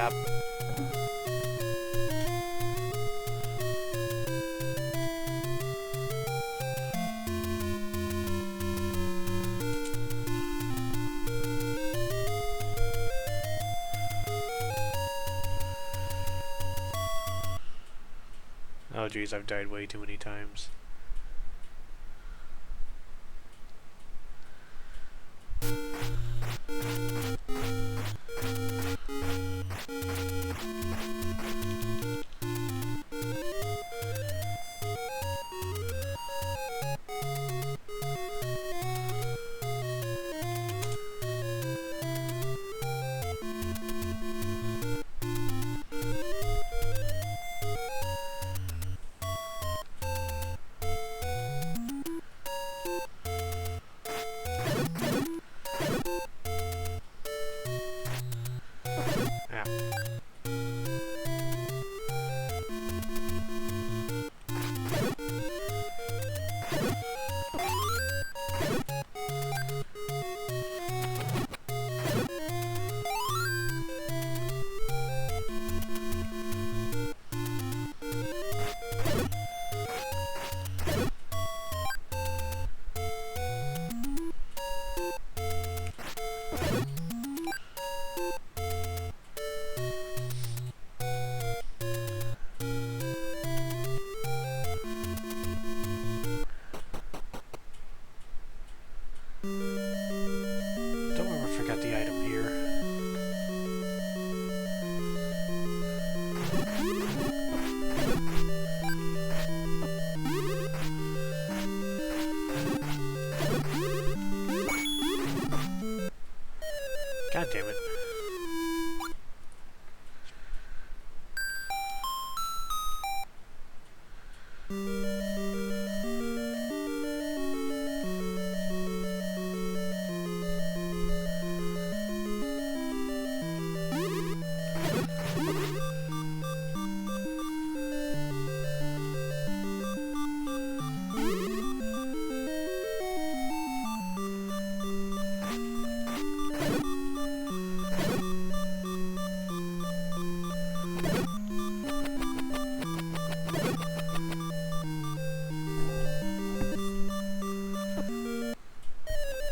top. Oh geez, I've died way too many times. Don't remember if I got the item here. God damn it.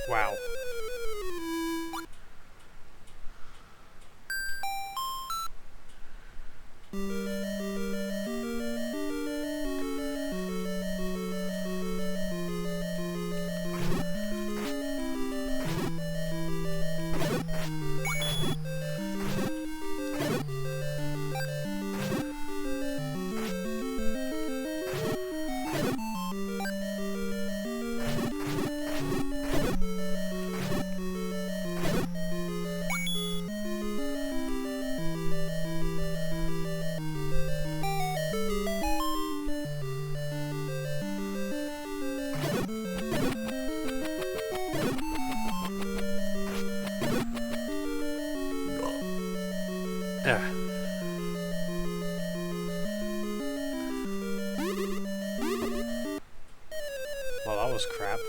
Wow. Ah. Well, that was crap.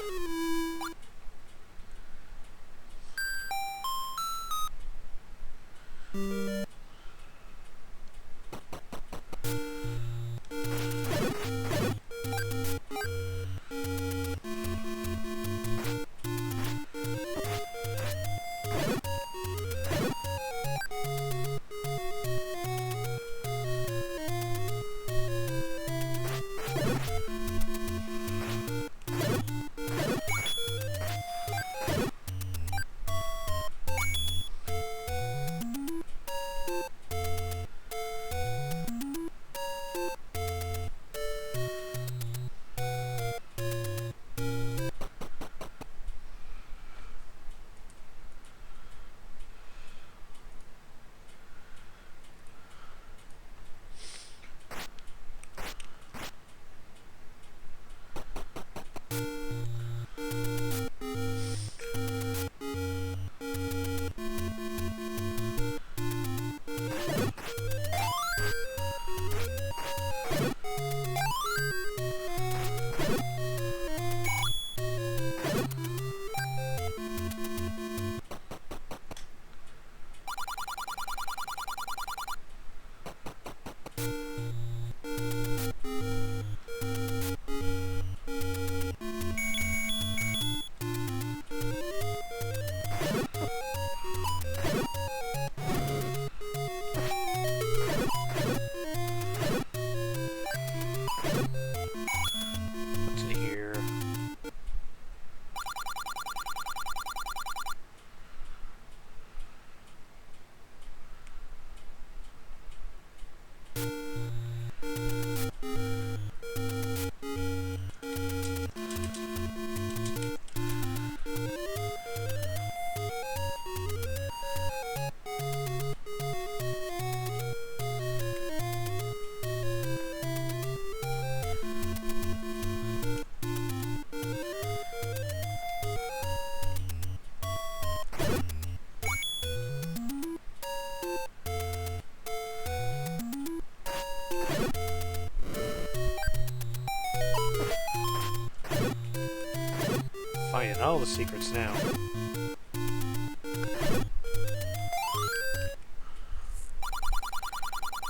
Finding all the secrets now.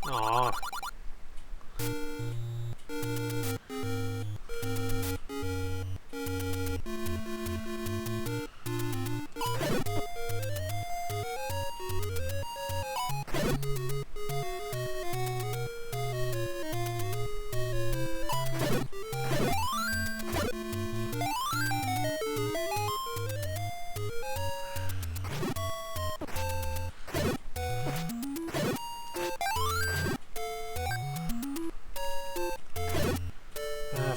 Aww.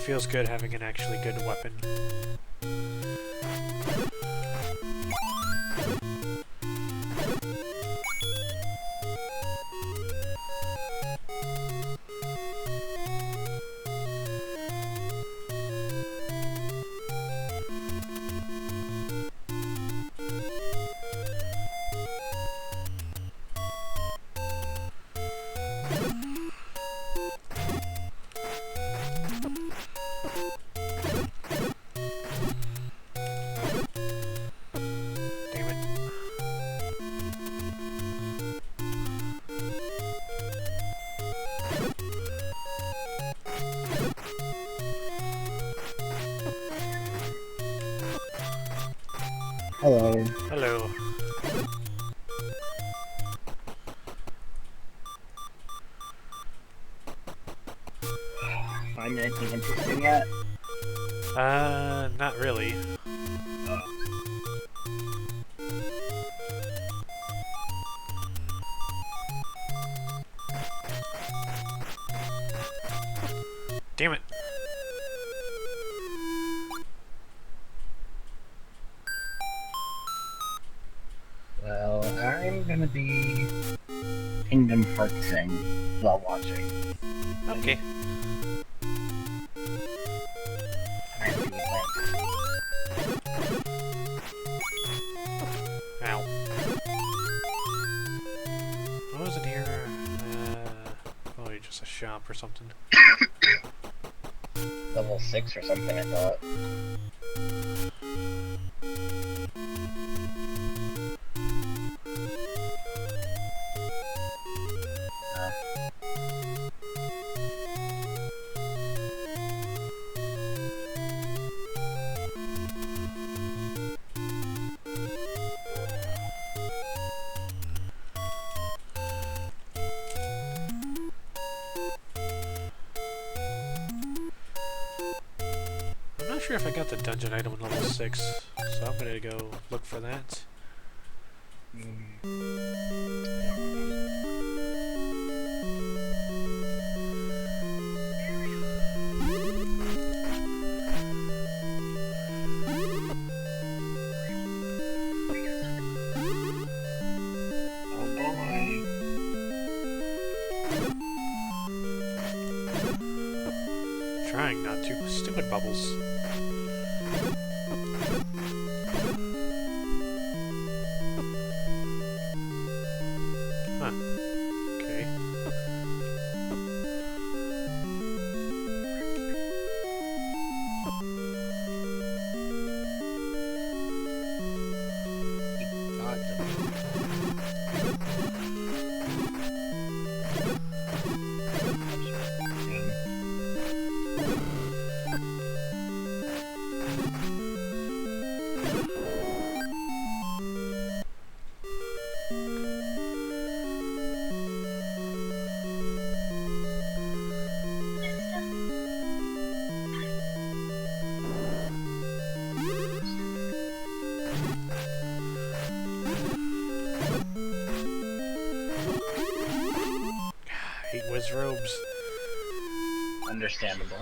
Feels good having an actually good weapon. Hello. Hello. Find anything interesting yet? Not really. Damn it. Well, I'm gonna be Kingdom Heartsing while watching. Okay. Ow. What was it here? Probably just a shop or something. Level 6 or something, I thought. I'm not sure if I got the dungeon item in level 6, so I'm gonna go look for that. Trying not to. Stupid bubbles. Huh. Okay. Hate whiz robes. Understandable.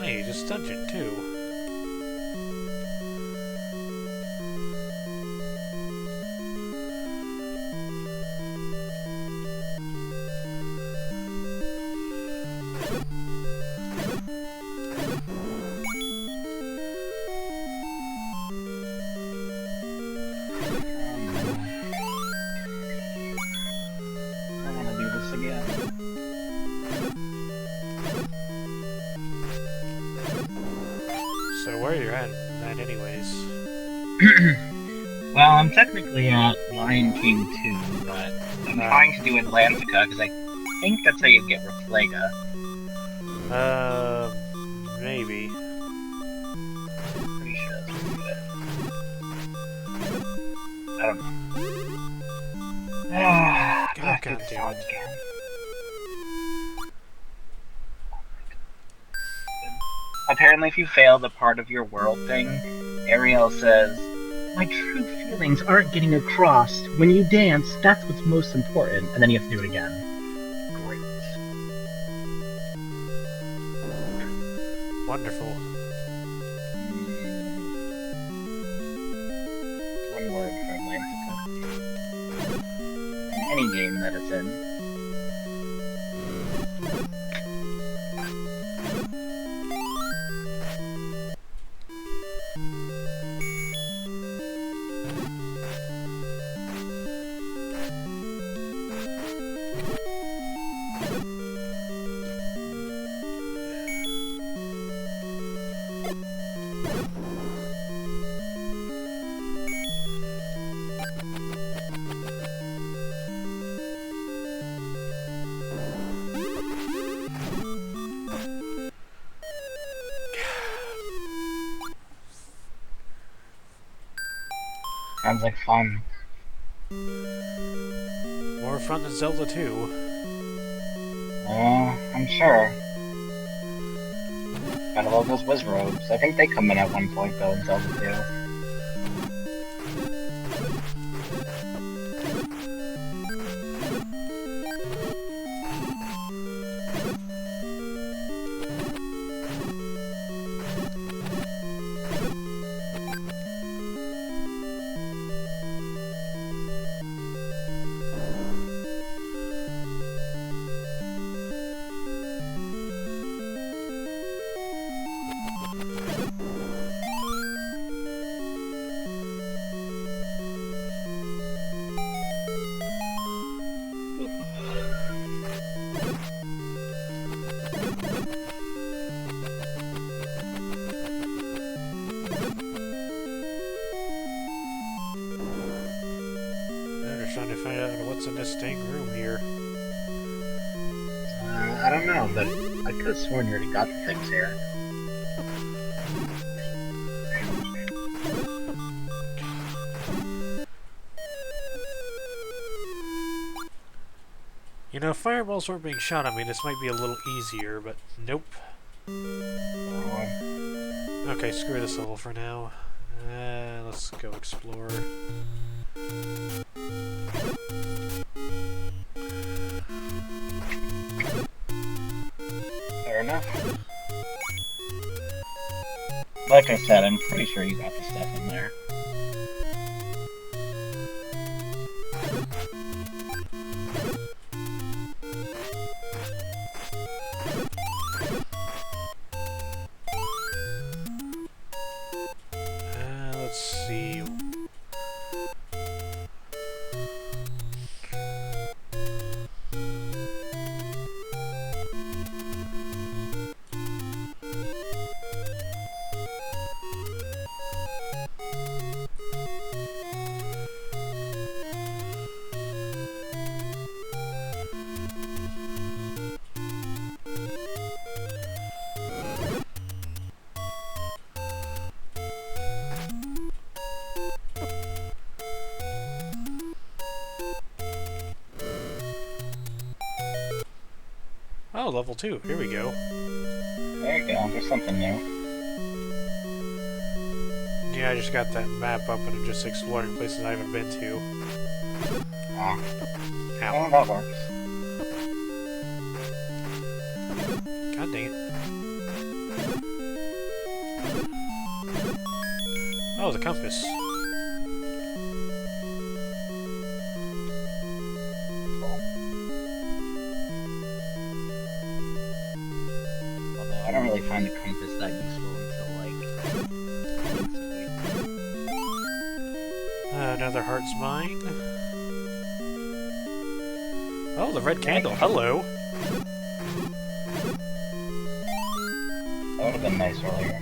Hey, just dungeon too. again. So where you're at anyways? Well, I'm technically at Lion King 2, but I'm trying to do Atlantica because I think that's how you get Reflega. Maybe. Pretty sure that's how you do it. I don't know. God damn it. Again. Apparently, if you fail the part of your world thing, Ariel says, "My true feelings aren't getting across. When you dance, that's what's most important." And then you have to do it again. Great. Wonderful. One word for Atlantica. In any game that it's in. Sounds like fun. More fun than Zelda 2. I'm sure. Gotta love those Wizrobes. I think they come in at one point though in Zelda 2. Trying to find out what's in this dang room here. I don't know, but I could have sworn you already got the things here. You know, if fireballs weren't being shot at me, this might be a little easier, but nope. Okay, screw this level for now. Let's go explore. Fair enough. Like I said, I'm pretty sure you got the stuff in there. Let's see. Oh, level 2. Here we go. There you go. There's something new. Yeah, I just got that map up and I'm just exploring places I haven't been to. Ah. Ow. Well, that works. God dang it. Oh, the compass. Although I don't really find the compass that useful until like... Another heart's mine. Oh, the red candle. Hello. That would have been nice earlier.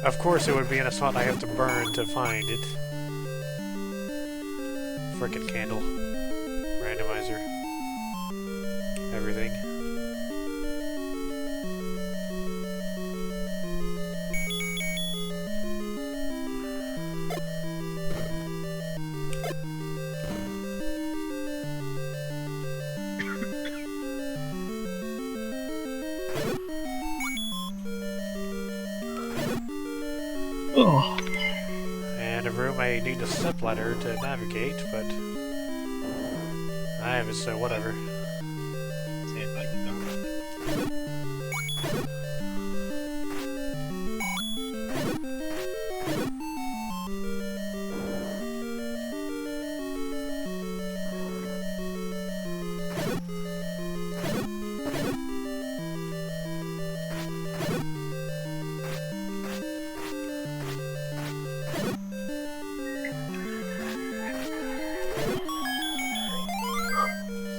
Of course, it would be in a spot I have to burn to find it. Frickin' candle. Randomizer. Everything. Oh. And a room I need a step ladder to navigate, but I have it, so whatever. See if I can go.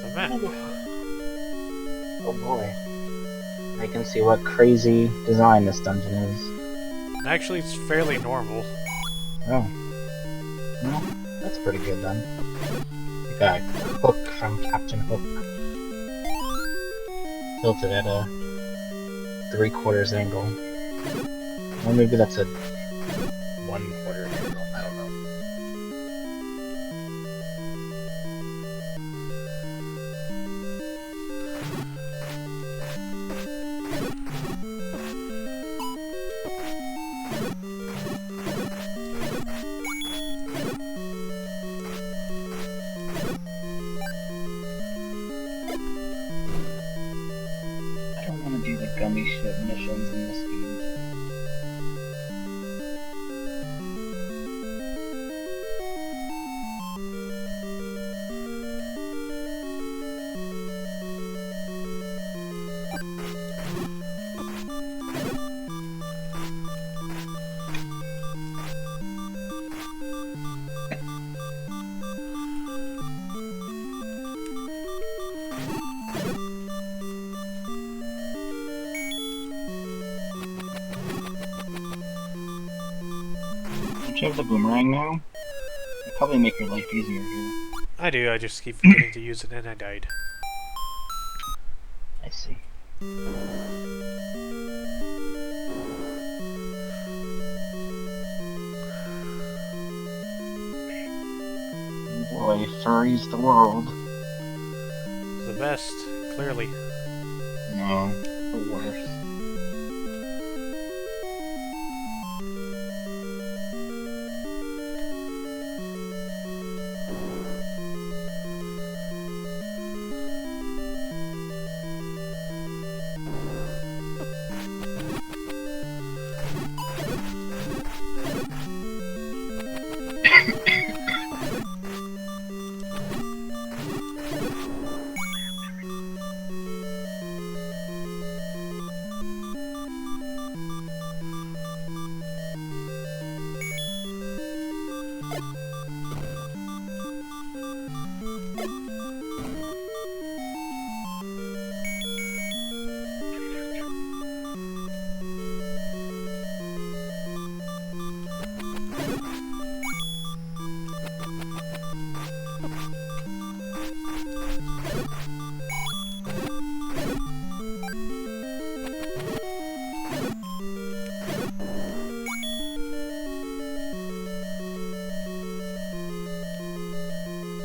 The map. Oh boy. I can see what crazy design this dungeon is. Actually, it's fairly normal. Oh. Well, that's pretty good then. Like a hook from Captain Hook. Tilted at a 3/4 angle. Or maybe that's a 1/4 angle. I don't know. I don't want to do the gummy ship missions in this game. Don't you have the boomerang now? It'll probably make your life easier here. I do, I just keep forgetting to use it and I died. I see. Boy, furries the world. The best, clearly. No, the worst.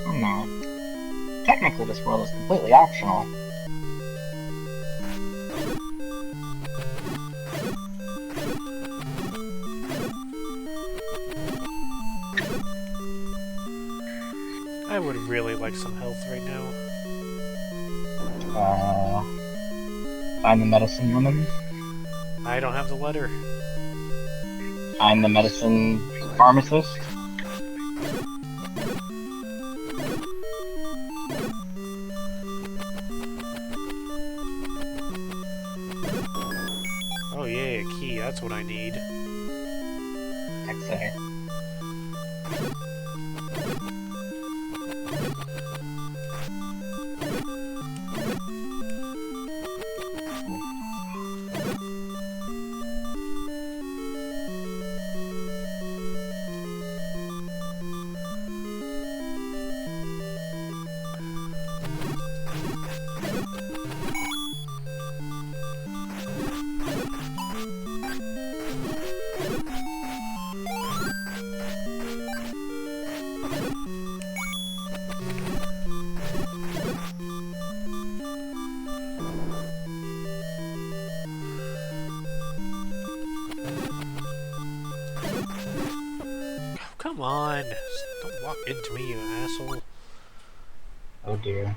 No. Technically, this world is completely optional. I would really like some health right now. Find the medicine woman. I don't have the letter. Find the medicine pharmacist. Oh yeah, a key, that's what I need. I'd say. on! Don't walk into me, you asshole. Oh dear.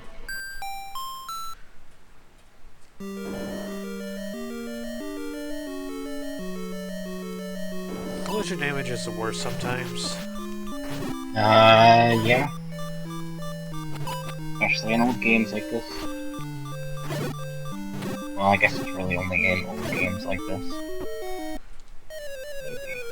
Collision damage is the worst sometimes. Yeah. Especially in old games like this. Well, I guess it's really only in old games like this. Maybe.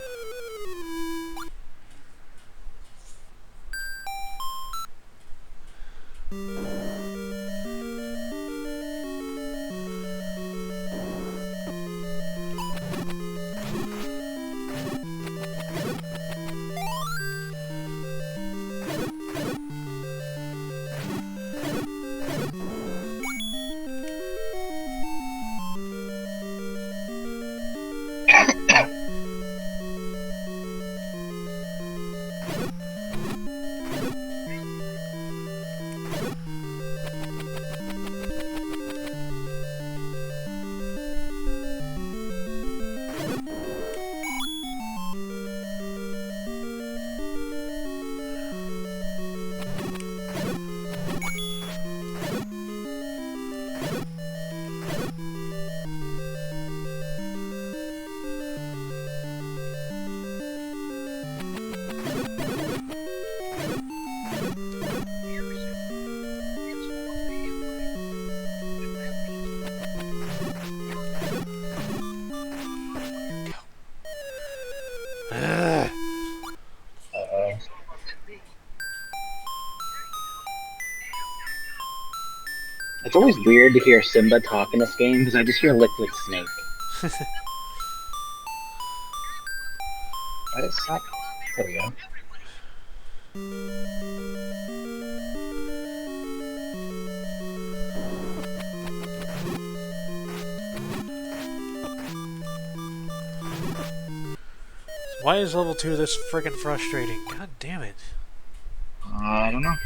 It's always weird to hear Simba talk in this game because I just hear Liquid Snake. Why does that? There we go. Why is level 2 this friggin' frustrating? God damn it. I don't know.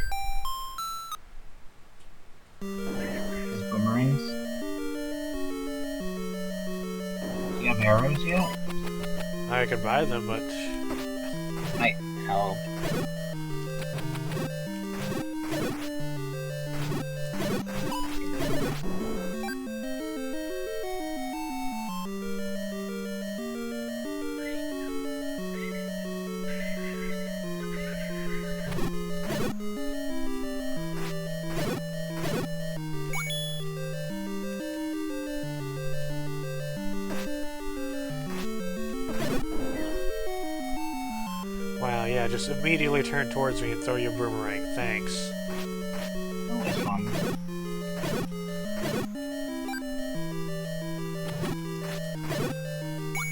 There's boomerangs. Do you have arrows yet? I could buy them, but... Might help. Wow, yeah, just immediately turn towards me and throw your boomerang. Thanks. Always fun.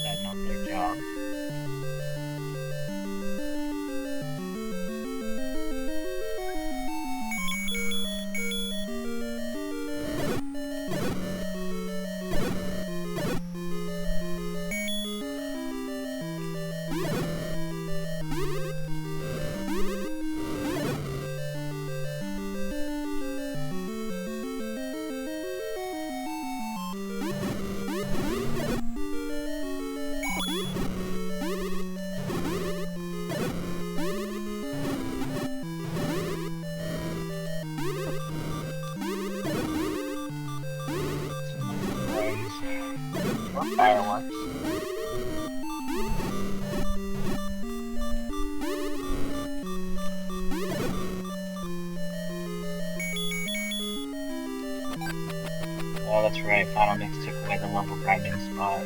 That's not their job. Fireworks. Oh, that's right. Final Mix took away the level grinding spot.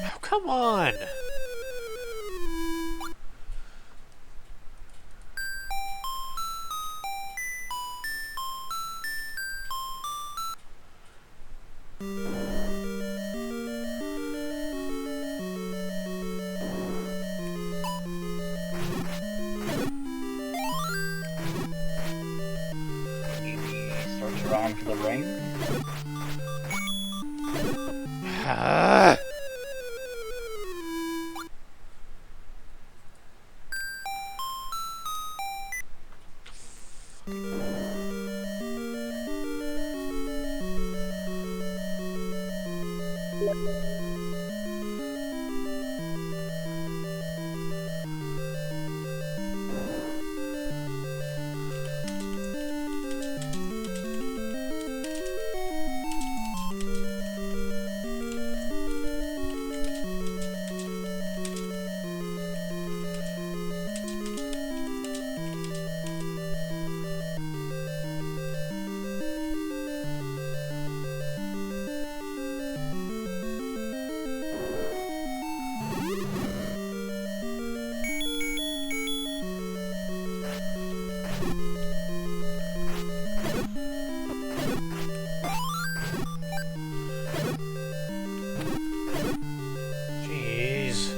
Oh, come on! Around for the ring. Ah. Jeez.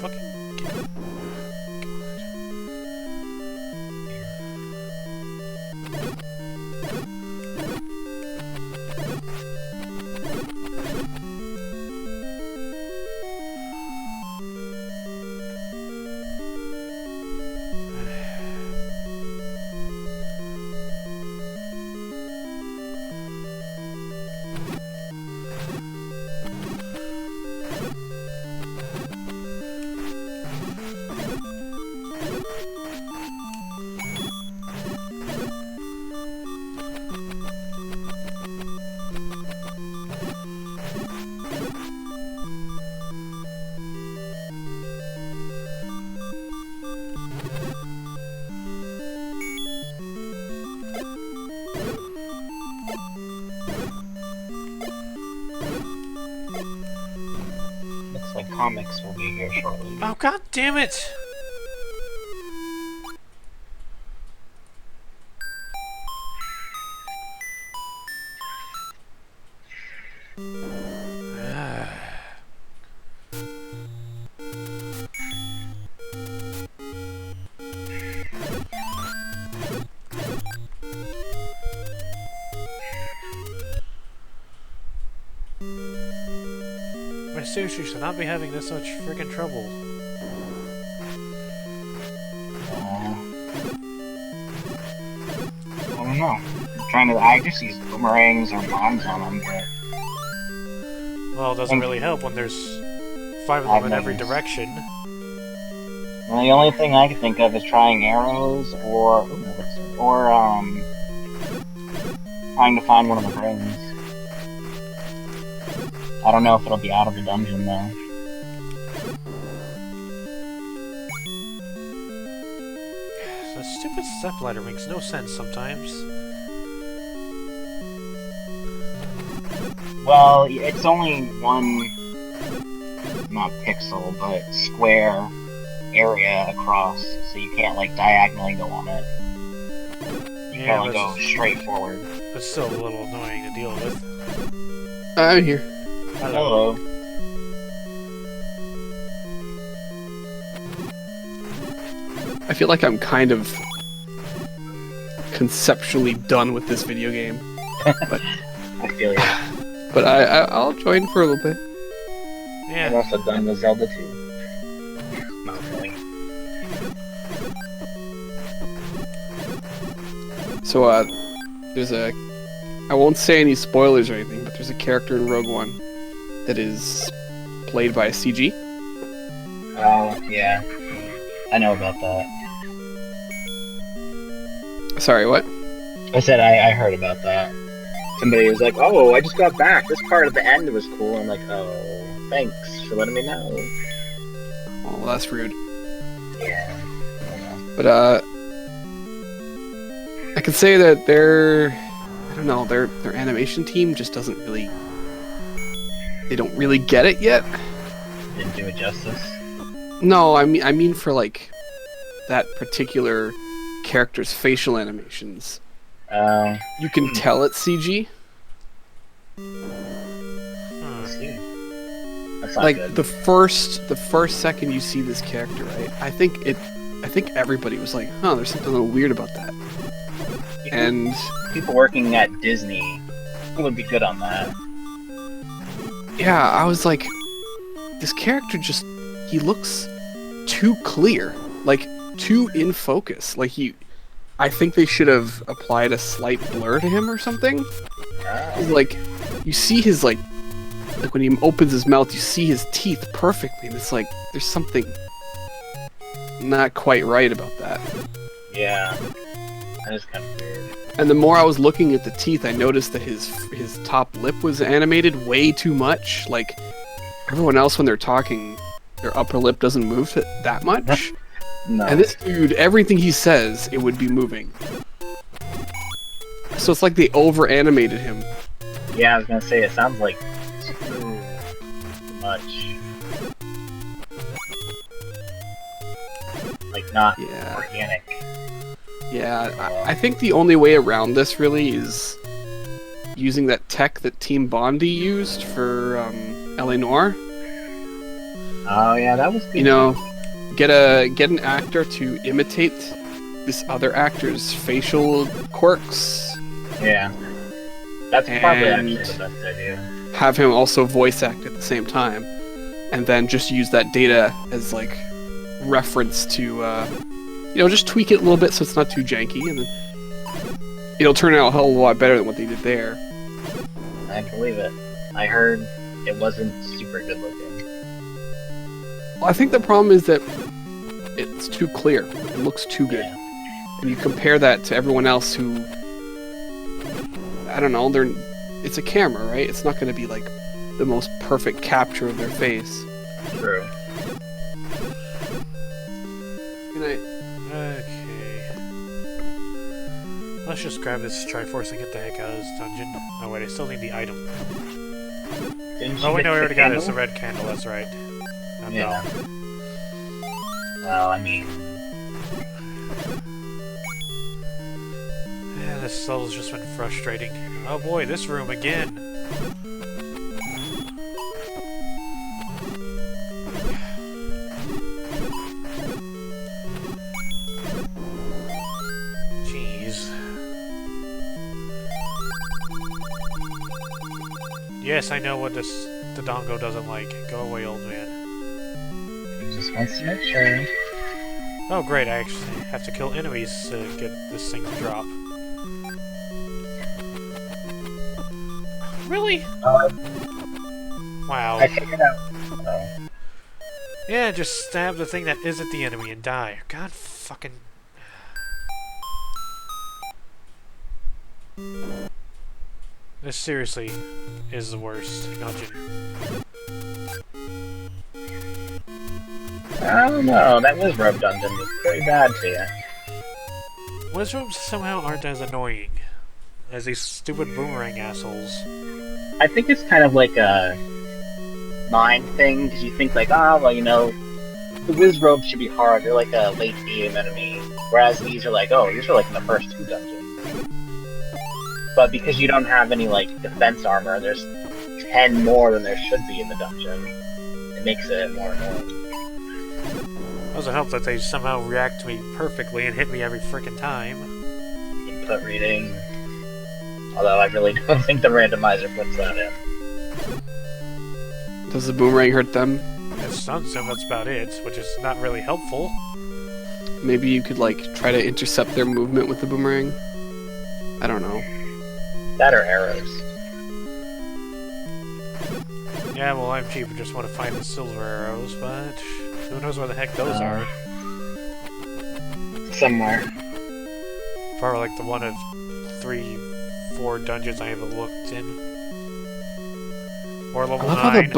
Fucking God. Looks like comics will be here shortly. Oh, God damn it! My sushi should not be having this much freaking trouble. I don't know. I'm trying to. I just use boomerangs or bombs on them, but Well, it doesn't really help when there's 5 of them in every direction. well, the only thing I can think of is trying arrows or trying to find one of the rings. I don't know if it'll be out of the dungeon though. That stupid step ladder makes no sense sometimes. Well, it's only one, not pixel, but square area across, so you can't like diagonally go on it. You can only go straight forward. It's still a little annoying to deal with. I'm here. Hello. I feel like I'm kind of conceptually done with this video game, I feel you. but I'll join for a little bit. I'm Yeah. also done with Zelda 2. Not really. So there's a, I won't say any spoilers or anything, but there's a character in Rogue One that is played by a CG. Oh, yeah. I know about that. Sorry, what? I said I heard about that. Somebody was like, oh, I just got back. This part of the end was cool. I'm like, oh, thanks for letting me know. Oh, that's rude. Yeah. But I can say that I don't know, their animation team just doesn't really, they don't really get it yet. Didn't do it justice. No, I mean for like that particular character's facial animations. You can tell it's CG. See. That's not Like good. the first second you see this character, right? I think everybody was like, "Huh, there's something a little weird about that." And People working at Disney would be good on that. yeah, I was like, this character just, he looks too clear, like too in focus. Like I think they should have applied a slight blur to him or something. Like, you see his like when he opens his mouth, you see his teeth perfectly, and it's like there's something not quite right about that. Yeah, that is kind of weird. And the more I was looking at the teeth, I noticed that his top lip was animated way too much. Like, everyone else when they're talking, their upper lip doesn't move that much. No. And this dude, everything he says, it would be moving. So it's like they over-animated him. Yeah, I was gonna say, it sounds like too much. Like, not Yeah. organic. Yeah, I think the only way around this really is using that tech that Team Bondi used for LA Noire. Oh yeah, that was good. You know, get an actor to imitate this other actor's facial quirks. Yeah. That's probably And- actually the best idea. Have him also voice act at the same time, and then just use that data as like reference to just tweak it a little bit so it's not too janky, and then it'll turn out a hell of a lot better than what they did there. I believe it. I heard it wasn't super good looking. Well, I think the problem is that it's too clear. It looks too good. Yeah. And you compare that to everyone else who, I don't know, it's a camera, right? It's not going to be like the most perfect capture of their face. True. Good night. Okay. Let's just grab this Triforce and get the heck out of this dungeon. Oh wait, I still need the item. Didn't you Oh wait, get no, we the already got it. It's the candle? red candle, that's right. I'm Yeah. dumb. Well, I mean, Yeah, this level's just been frustrating. Oh boy, this room again! Jeez. Yes, I know what the Dongo doesn't like. Go away, old man. he just wants to make sure. Oh great, I actually have to kill enemies to get this thing to drop. Really? Wow. I figured out. Oh. Yeah, just stab the thing that isn't the enemy and die. God fucking... This seriously is the worst dungeon. I don't know. That Wizrobe dungeon was pretty bad to you. Wizrobes somehow aren't as annoying as these stupid boomerang assholes. I think it's kind of like a mind thing, because you think like, the Wizrobe should be hard. They're like a late game enemy. Whereas these are like, these are like in the first two dungeons. But because you don't have any like defense armor, there's 10 more than there should be in the dungeon. It makes it more annoying. Doesn't help that they somehow react to me perfectly and hit me every frickin' time. Input reading. Although I really don't think the randomizer puts that in. Does the boomerang hurt them? It stuns them, that's about it, which is not really helpful. Maybe you could like try to intercept their movement with the boomerang. I don't know. That or arrows. Yeah, well, I'm cheap and just want to find the silver arrows, but who knows where the heck those are. Somewhere. Probably like the one of 3-4 dungeons I haven't looked in. Or level I love how the 9.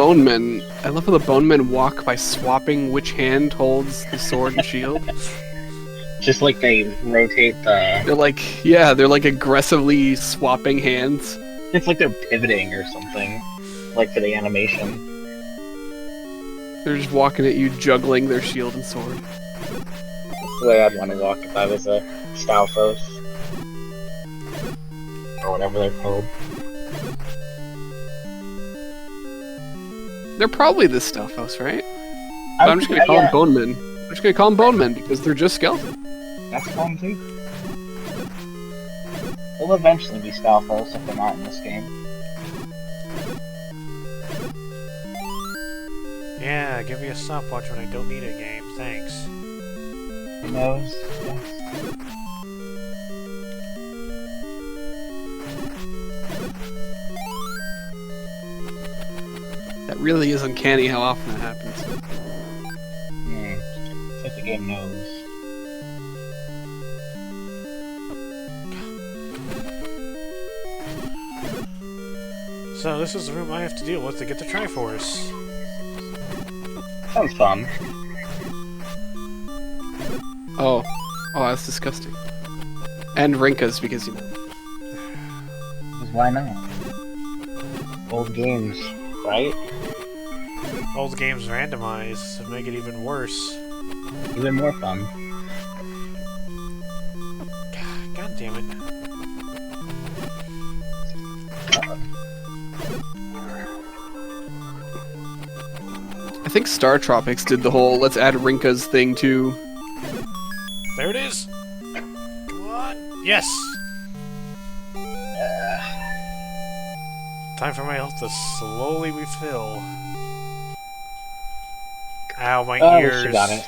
bone men walk by swapping which hand holds the sword and shield. Just like they rotate the. They're like aggressively swapping hands. It's like they're pivoting or something, like for the animation. They're just walking at you, juggling their shield and sword. That's the way I'd want to walk if I was a Stalfos. Or whatever they're called. They're probably the Stalfos, right? But I'm just gonna call them Bonemen. I'm just gonna call them Bonemen because they're just skeletons. That's fun too. They'll eventually be Stalfos if they're not in this game. Yeah, give me a stopwatch when I don't need a game. Thanks. Who knows? Yes. That really is uncanny how often that happens. It's like the game knows. So this is the room I have to deal with to get the Triforce. Sounds fun. Oh, that's disgusting. And Rinka's because you know. 'Cause why not? Old games, right? Old games randomized to make it even worse. Even more fun. God damn it. I think Star Tropics did the whole let's add Rinka's thing too. There it is! Come on! Yes! Time for my health to slowly refill. Ow, my Oh, ears. she got it.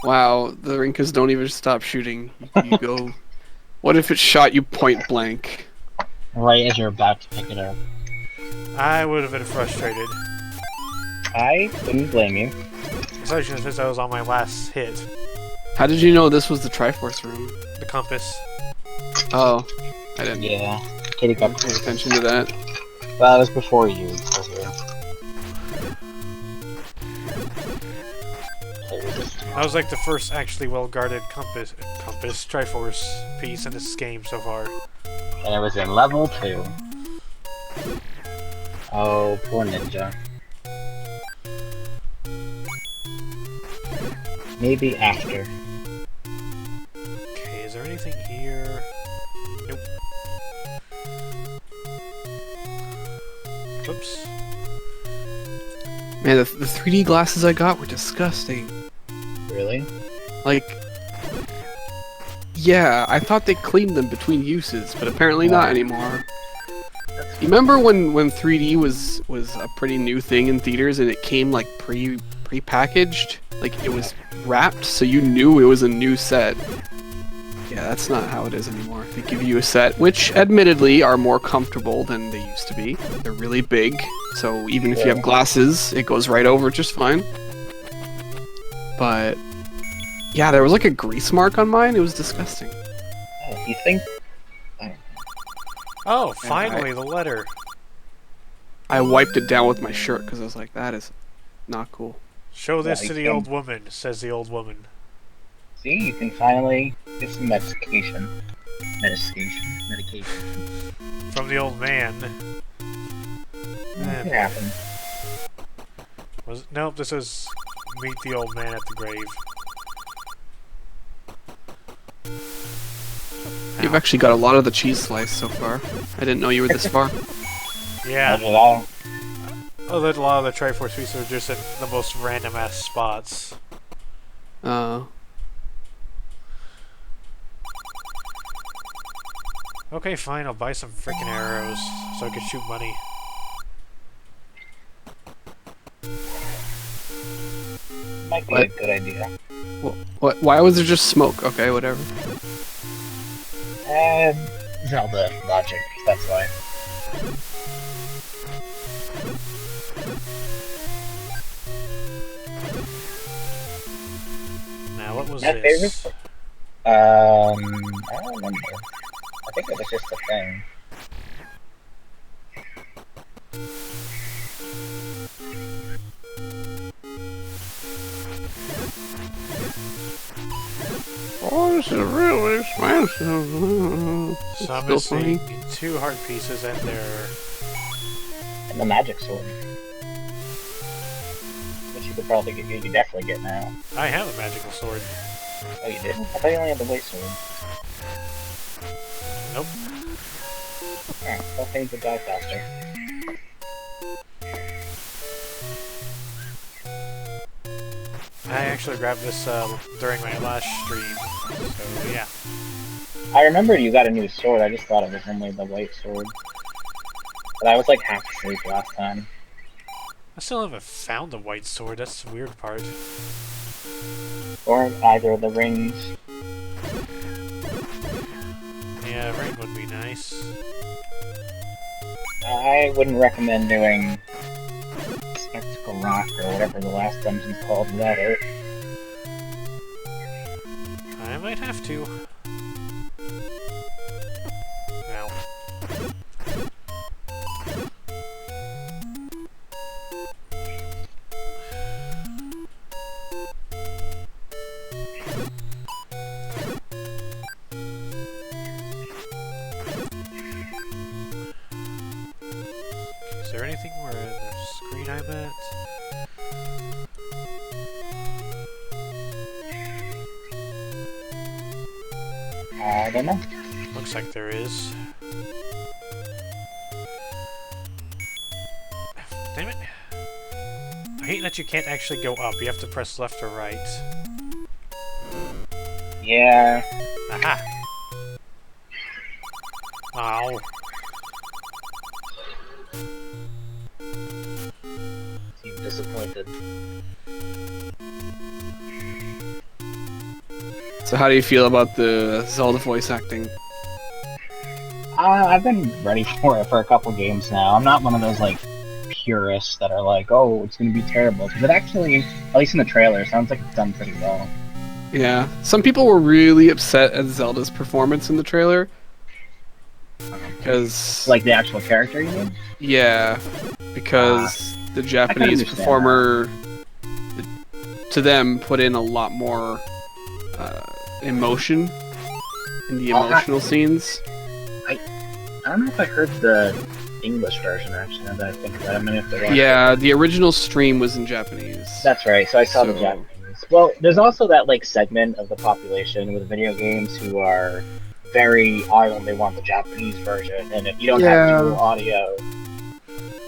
Wow, the Rinkas don't even stop shooting. You go. What if it shot you point blank? Right as you're about to pick it up. I would have been frustrated. I wouldn't blame you. Especially since I was on my last hit. How did you know this was the Triforce room? The compass. Oh, I didn't Yeah. Kitty got pay attention to that. Well, it was before you were here. I was like the first actually well-guarded compass Triforce piece in this game so far. And it was in level 2. Oh, poor ninja. Maybe after. Okay, is there anything here? Nope. Oops. Man, the 3D glasses I got were disgusting. Really? Like, yeah, I thought they cleaned them between uses, but apparently not anymore. You remember when 3D was a pretty new thing in theaters and it came like pre-packaged? Like it was wrapped so you knew it was a new set. Yeah, that's not how it is anymore. They give you a set, which admittedly are more comfortable than they used to be. They're really big, so even if you have glasses, it goes right over just fine. But yeah, there was like a grease mark on mine. It was disgusting. Oh, you think? Oh, finally, the letter. I wiped it down with my shirt because I was like, that is not cool. Show this Yeah, to you the can. old woman, says the old woman. See, you can finally get some medication. Medication. From the old man. It happened. Was nope, this is meet the old man at the grave. You've actually got a lot of the cheese slice so far. I didn't know you were this far. Yeah, After that, a lot of the Triforce pieces are just in the most random ass spots. Okay, fine, I'll buy some freaking arrows so I can shoot money. might be What? a good idea. What? Why was there just smoke? Okay, whatever. Zelda logic, that's why. Now, what was My this? favorite? I don't remember. I think it was just a thing. is really expensive. So I'm Still missing funny. 2 heart pieces and they're... And the magic sword. Which you could probably get, you could definitely get now. I have a magical sword. Oh, you did? I thought you only had the white sword. Nope. Alright, well, things would die faster. I actually grabbed this during my last stream, so yeah. I remember you got a new sword, I just thought it was only the white sword. But I was like half asleep last time. I still haven't found the white sword, that's the weird part. Or either of the rings. Yeah, ring would be nice. I wouldn't recommend doing Spectacle Rock or whatever the last dungeon's called without it. I might have to. Now. Is there anything where the screen I'm at? I don't know. Looks like there is. Damn it. I hate that you can't actually go up. You have to press left or right. Yeah. Aha! Ow. Seem disappointed. So how do you feel about the Zelda voice acting? I've been ready for it for a couple games now. I'm not one of those, like, purists that are like, oh, it's gonna be terrible. Because it actually, at least in the trailer, sounds like it's done pretty well. Yeah, some people were really upset at Zelda's performance in the trailer. Because... Like the actual character, you mean? Yeah, because the Japanese understand performer, to them, put in a lot more emotion in the emotional scenes. I don't know if I heard the English version, actually, now that I think about it. I'm gonna have to watch Yeah, it. the original stream was in Japanese. That's right, so I saw the So- Japanese. Well, there's also that, like, segment of the population with video games who are very, I only want the Japanese version, and if you don't have dual audio...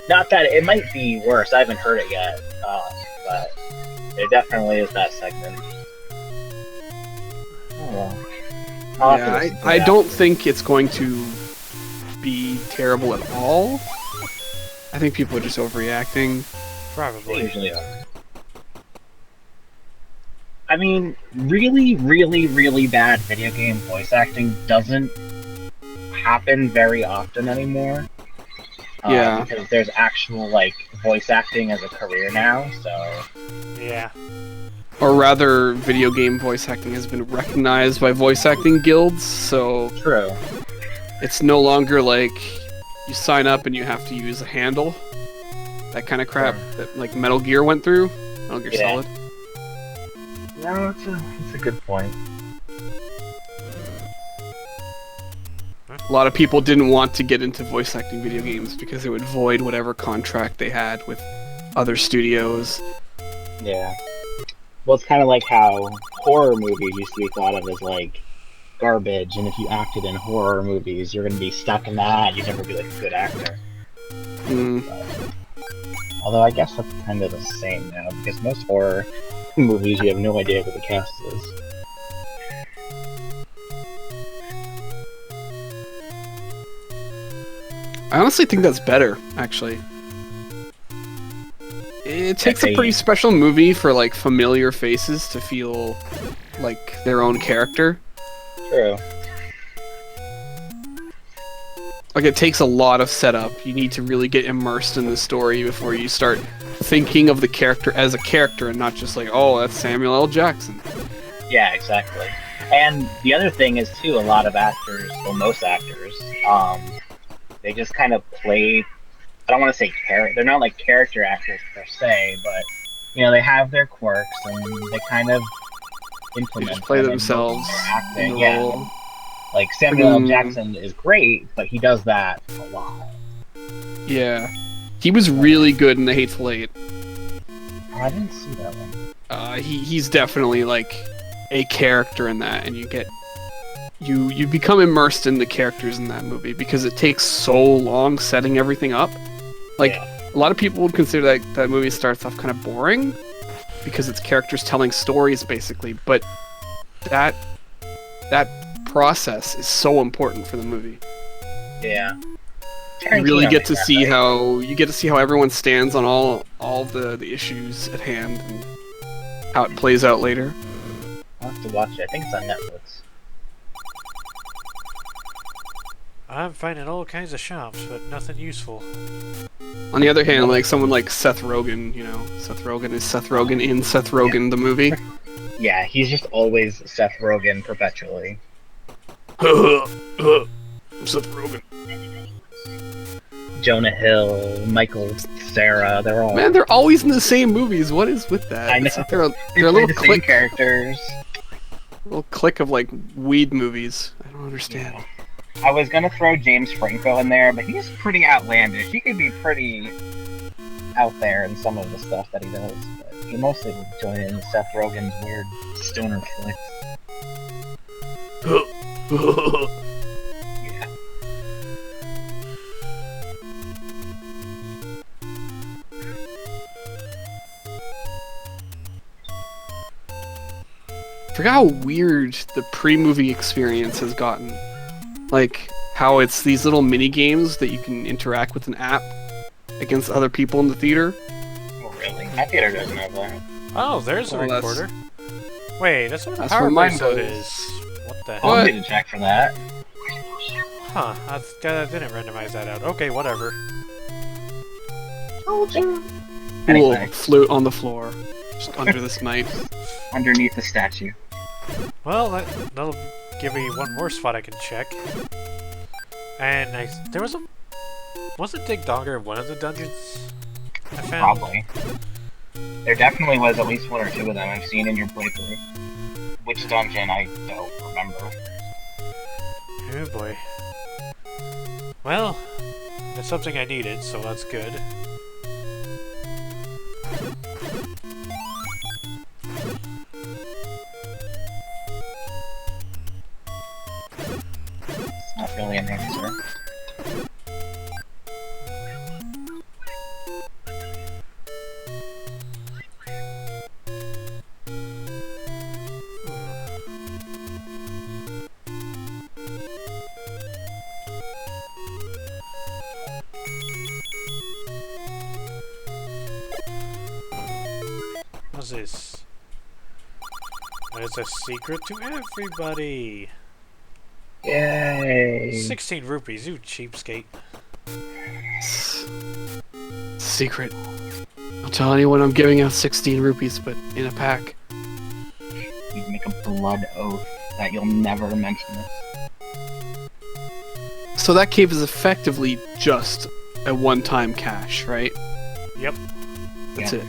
Not that, it might be worse, I haven't heard it yet, but there definitely is that segment. Oh well. I'll have to Yeah, listen to I that. don't think it's going to be terrible at all. I think people are just overreacting. They Probably. usually are. I mean, really, really, really bad video game voice acting doesn't happen very often anymore. Yeah. Because there's actual, like, voice acting as a career now, so... Yeah. Or rather, video game voice acting has been recognized by voice acting guilds, so True. it's no longer like you sign up and you have to use a handle. That kind of crap that like Metal Gear went through. Metal Gear Yeah. Solid. No, it's a good point. A lot of people didn't want to get into voice acting video games because it would void whatever contract they had with other studios. Yeah. Well, it's kind of like how horror movies used to be thought of as, like, garbage, and if you acted in horror movies, you're gonna be stuck in that, you'd never be, like, a good actor. Mm. Although I guess that's kind of the same now, because most horror movies, you have no idea who the cast is. I honestly think that's better, actually. It takes a pretty special movie for like familiar faces to feel like their own character. True. Like it takes a lot of setup. You need to really get immersed in the story before you start thinking of the character as a character and not just like, oh, that's Samuel L. Jackson. Yeah, exactly. And the other thing is, too, a lot of actors, well, most actors, they just kind of play, I don't want to say they're not like character actors per se, but, you know, they have their quirks, and they kind of implement just play them in themselves their in acting. the Yeah, role. like Samuel L. Mm. Jackson is great, but he does that a lot. Yeah. He was really good in The Hateful Eight. Oh, I didn't see that one. He's definitely like a character in that, and you become immersed in the characters in that movie because it takes so long setting everything up. Like Yeah. a lot of people would consider that movie starts off kind of boring because it's characters telling stories basically, but that process is so important for the movie. Yeah. You really Tarantino get did to that, see right? how everyone stands on all the issues at hand and how it plays out later. I'll have to watch it. I think it's on Netflix. I'm finding all kinds of shops, but nothing useful. On the other hand, like someone like Seth Rogen, Seth Rogen is Seth Rogen in Seth Rogen the movie. Yeah, he's just always Seth Rogen perpetually. Seth Rogen. Jonah Hill, Michael Cera, they're all... Man, they're always in the same movies. What is with that? I know. It's like they're a They play little the same clique, characters. little clique of like weed movies. I don't understand. I was gonna throw James Franco in there, but he's pretty outlandish. He could be pretty out there in some of the stuff that he does. But he mostly joined in Seth Rogen's weird stoner flicks. Yeah. Forgot how weird the pre-movie experience has gotten. Like how it's these little mini games that you can interact with an app against other people in the theater. Oh, really? My theater doesn't have that. Oh, there's a Well, that's- recorder. Wait, that's what a That's power what mine bracelet does. is. What the I'll hell? What? need to check for that. Huh, I didn't randomize that out. Okay, whatever. Cool Anyway. flute on the floor, just under this night. Underneath the statue. Well, that'll give me one more spot I can check. And there was wasn't Dig Dogger in one of the dungeons I found? Probably. There definitely was at least one or two of them I've seen in your playthrough. Which dungeon, I don't remember. Oh boy. Well, it's something I needed, so that's good. It's not really an answer. What's this? It's a secret to everybody. Yay! 16 rupees, you cheapskate. Secret. I'll tell anyone I'm giving out 16 rupees, but in a pack. You make a blood oath that you'll never mention this. So that cave is effectively just a one-time cache, right? Yep. That's Yeah. it.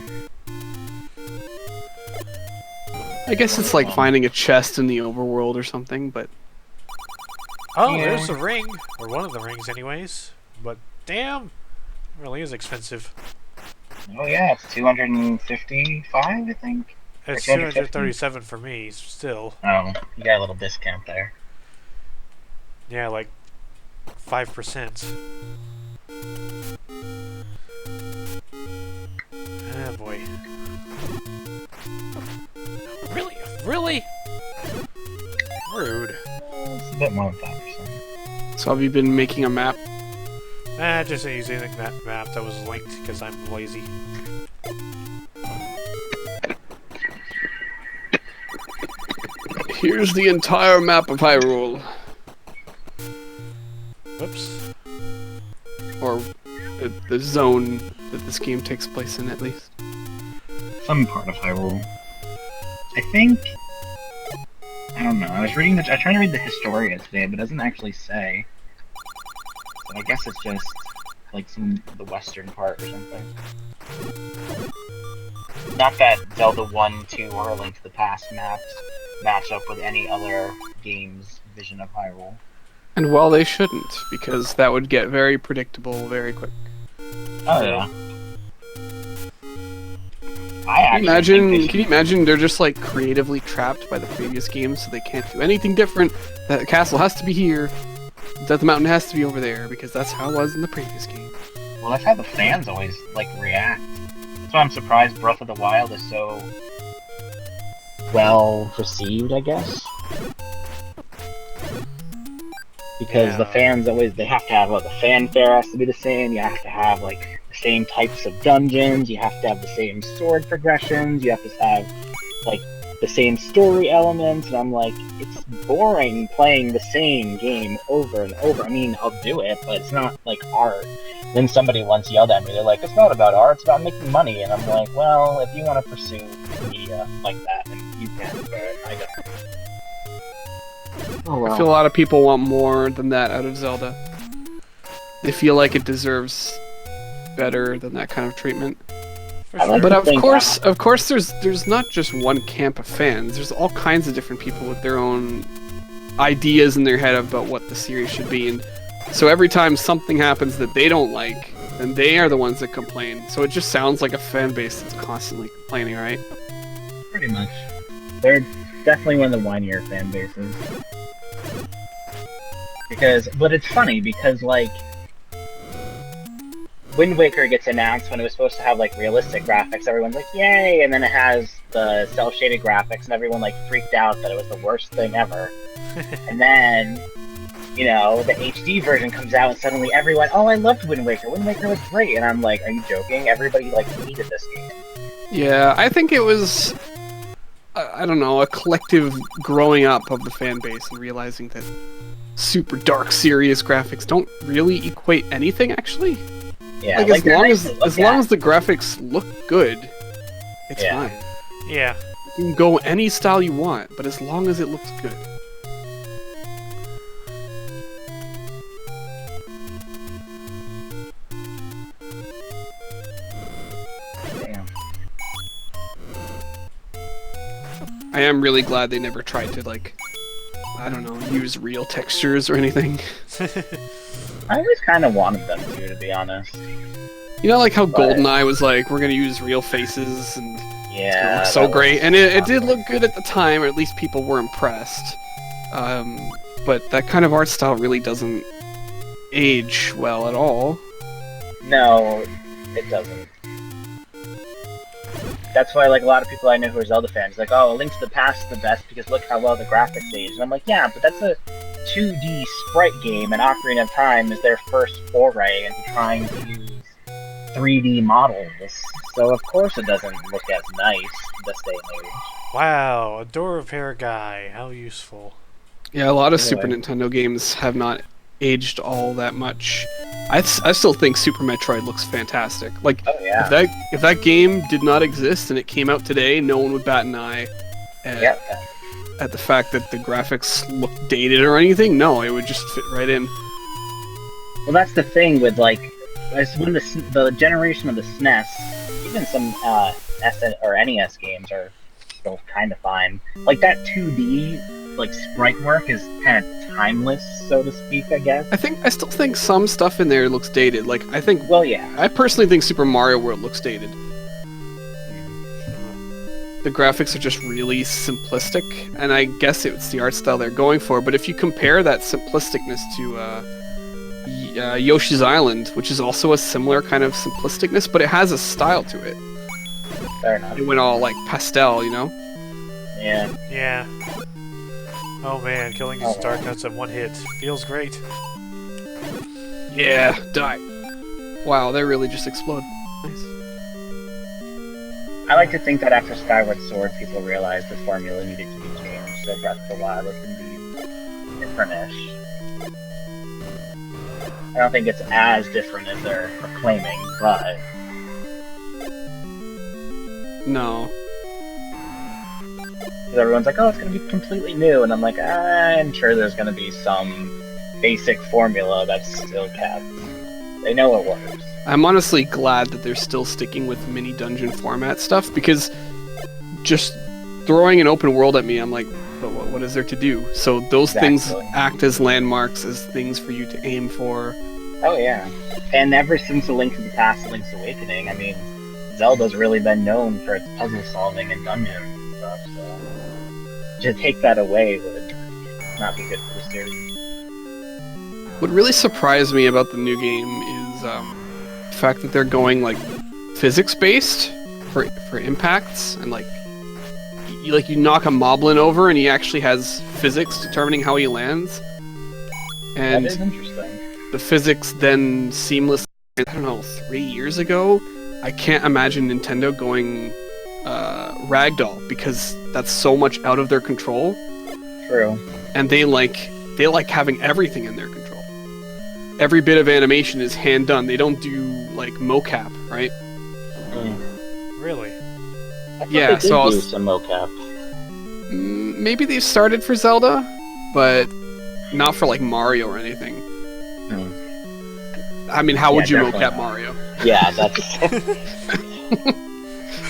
I guess it's like finding a chest in the overworld or something, but Oh, Yeah. there's the ring. Or one of the rings anyways. But damn, it really is expensive. Oh yeah, it's 255, I think? It's 250. 237 for me, still. Oh, you got a little discount there. Yeah, like 5%. Ah, boy. Really? Really? Rude. It's a bit more than 5%. so have you been making a map? Just using that map that was linked because I'm lazy. Here's the entire map of Hyrule. Whoops. Or the zone that this game takes place in, at least. Some part of Hyrule. I think... I don't know, I was trying to read the Historia today, but it doesn't actually say. So I guess it's just, like, the western part or something. Not that Zelda 1, 2, or Link to the Past maps match up with any other game's vision of Hyrule. And well, they shouldn't, because that would get very predictable very quick. Oh yeah. Can you imagine they're just like creatively trapped by the previous game, so they can't do anything different? That the castle has to be here, that the mountain has to be over there, because that's how it was in the previous game. Well, that's how the fans always like react. That's why I'm surprised Breath of the Wild is so well received, I guess. Because the fans always, they have to have, the fanfare has to be the same, you have to have, like, the same types of dungeons, you have to have the same sword progressions, you have to have, like, the same story elements, and I'm like, it's boring playing the same game over and over. I mean, I'll do it, but it's not, like, art. Then somebody once yelled at me, they're like, it's not about art, it's about making money, and I'm like, well, if you want to pursue media like that, then you can, but I don't. Oh, well. I feel a lot of people want more than that out of Zelda. They feel like it deserves better than that kind of treatment. But of course, there's not just one camp of fans. There's all kinds of different people with their own ideas in their head about what the series should be. And so every time something happens that they don't like, then they are the ones that complain. So it just sounds like a fan base that's constantly complaining, right? Pretty much. They're definitely one of the whinier fan bases. But it's funny because, like, Wind Waker gets announced when it was supposed to have, like, realistic graphics. Everyone's like, yay! And then it has the cel-shaded graphics, and everyone, like, freaked out that it was the worst thing ever. And then, you know, the HD version comes out, and suddenly everyone, oh, I loved Wind Waker. Wind Waker was great. And I'm like, are you joking? Everybody, like, hated this game. Yeah, I think it was, I don't know, a collective growing up of the fan base and realizing that super dark, serious graphics don't really equate anything, actually. Yeah, like as long as the graphics look good, it's fine. Yeah. You can go any style you want, but as long as it looks good. Damn. I am really glad they never tried to, like, I don't know, use real textures or anything. I always kind of wanted them to be honest. You know, like how GoldenEye was like, we're gonna use real faces and it's gonna look so great, and it did look good at the time, or at least people were impressed. But that kind of art style really doesn't age well at all. No, it doesn't. That's why, like, a lot of people I know who are Zelda fans, like, oh, A Link to the Past is the best because look how well the graphics age. And I'm like, yeah, but that's a 2D sprite game, and Ocarina of Time is their first foray into trying to use 3D models. So of course it doesn't look as nice this day and age. Wow, a door repair guy. How useful. Yeah, a lot of Super Nintendo games have not aged all that much. I still think Super Metroid looks fantastic. Like, if that game did not exist and it came out today, no one would bat an eye at the fact that the graphics look dated or anything. No, it would just fit right in. Well, that's the thing with, like, when the generation of the SNES, even some SN or NES games are still kind of fine. Like, that 2D, like, sprite work is kind of timeless, so to speak, I guess. I still think some stuff in there looks dated. Like, I think... Well, yeah. I personally think Super Mario World looks dated. The graphics are just really simplistic, and I guess it's the art style they're going for, but if you compare that simplisticness to Yoshi's Island, which is also a similar kind of simplisticness, but it has a style to it. Fair enough. It went all, like, pastel, you know? Yeah. Yeah. Oh man, killing these Dark Nuts in one hit. Feels great. Yeah, die. Wow, they really just explode. Nice. I like to think that after Skyward Sword, people realized the formula needed to be changed, so Breath of the Wild was indeed different-ish. I don't think it's as different as they're proclaiming, but... No. Because everyone's like, oh, it's going to be completely new, and I'm like, I'm sure there's going to be some basic formula that's still kept. They know it works. I'm honestly glad that they're still sticking with mini dungeon format stuff, because just throwing an open world at me, I'm like, but what is there to do? So those things Exactly. act as landmarks, as things for you to aim for. Oh yeah, and ever since A Link to the Past, Link's Awakening, I mean, Zelda's really been known for its puzzle solving and dungeons and stuff. So to take that away would not be good for the series. What really surprised me about the new game is the fact that they're going like physics based for impacts, and like you knock a moblin over and he actually has physics determining how he lands, and That is interesting. the physics then seamlessly. I don't know, 3 years ago, I can't imagine Nintendo going ragdoll, because that's so much out of their control, True. and they like having everything in their control. Every bit of animation is hand done. They don't do like mocap, right? Really? I thought Yeah, they did so I was- use some mocap. Maybe they've started for Zelda, but not for like Mario or anything. I mean, how would Yeah, you definitely mocap not. Mario? Yeah, that's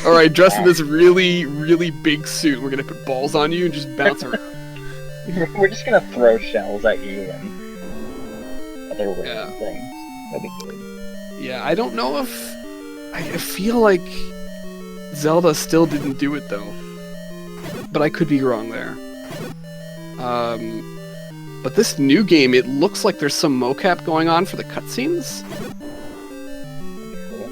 All right, dress in this really, really big suit. We're gonna put balls on you and just bounce around. we're just gonna throw shells at you and other weird Yeah. things. That'd be good. Yeah, I don't know if I feel like Zelda still didn't do it though, but I could be wrong there. But this new game, it looks like there's some mocap going on for the cutscenes. That'd be cool.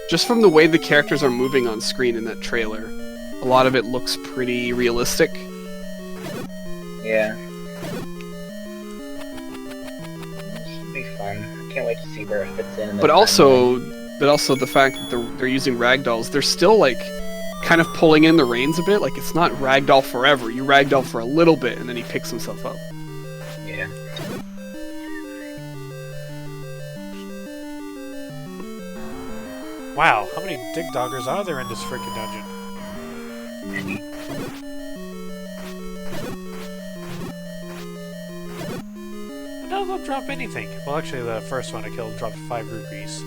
Just from the way the characters are moving on screen in that trailer, a lot of it looks pretty realistic. Yeah. This should be fun. I can't wait to see where it fits in. But also the fact that they're using ragdolls, they're still like kind of pulling in the reins a bit. Like, it's not ragdoll forever. You ragdoll for a little bit and then he picks himself up. Yeah. Wow, how many dig doggers are there in this freaking dungeon? Maybe. It doesn't drop anything. Well, actually, the first one I killed dropped 5 rupees.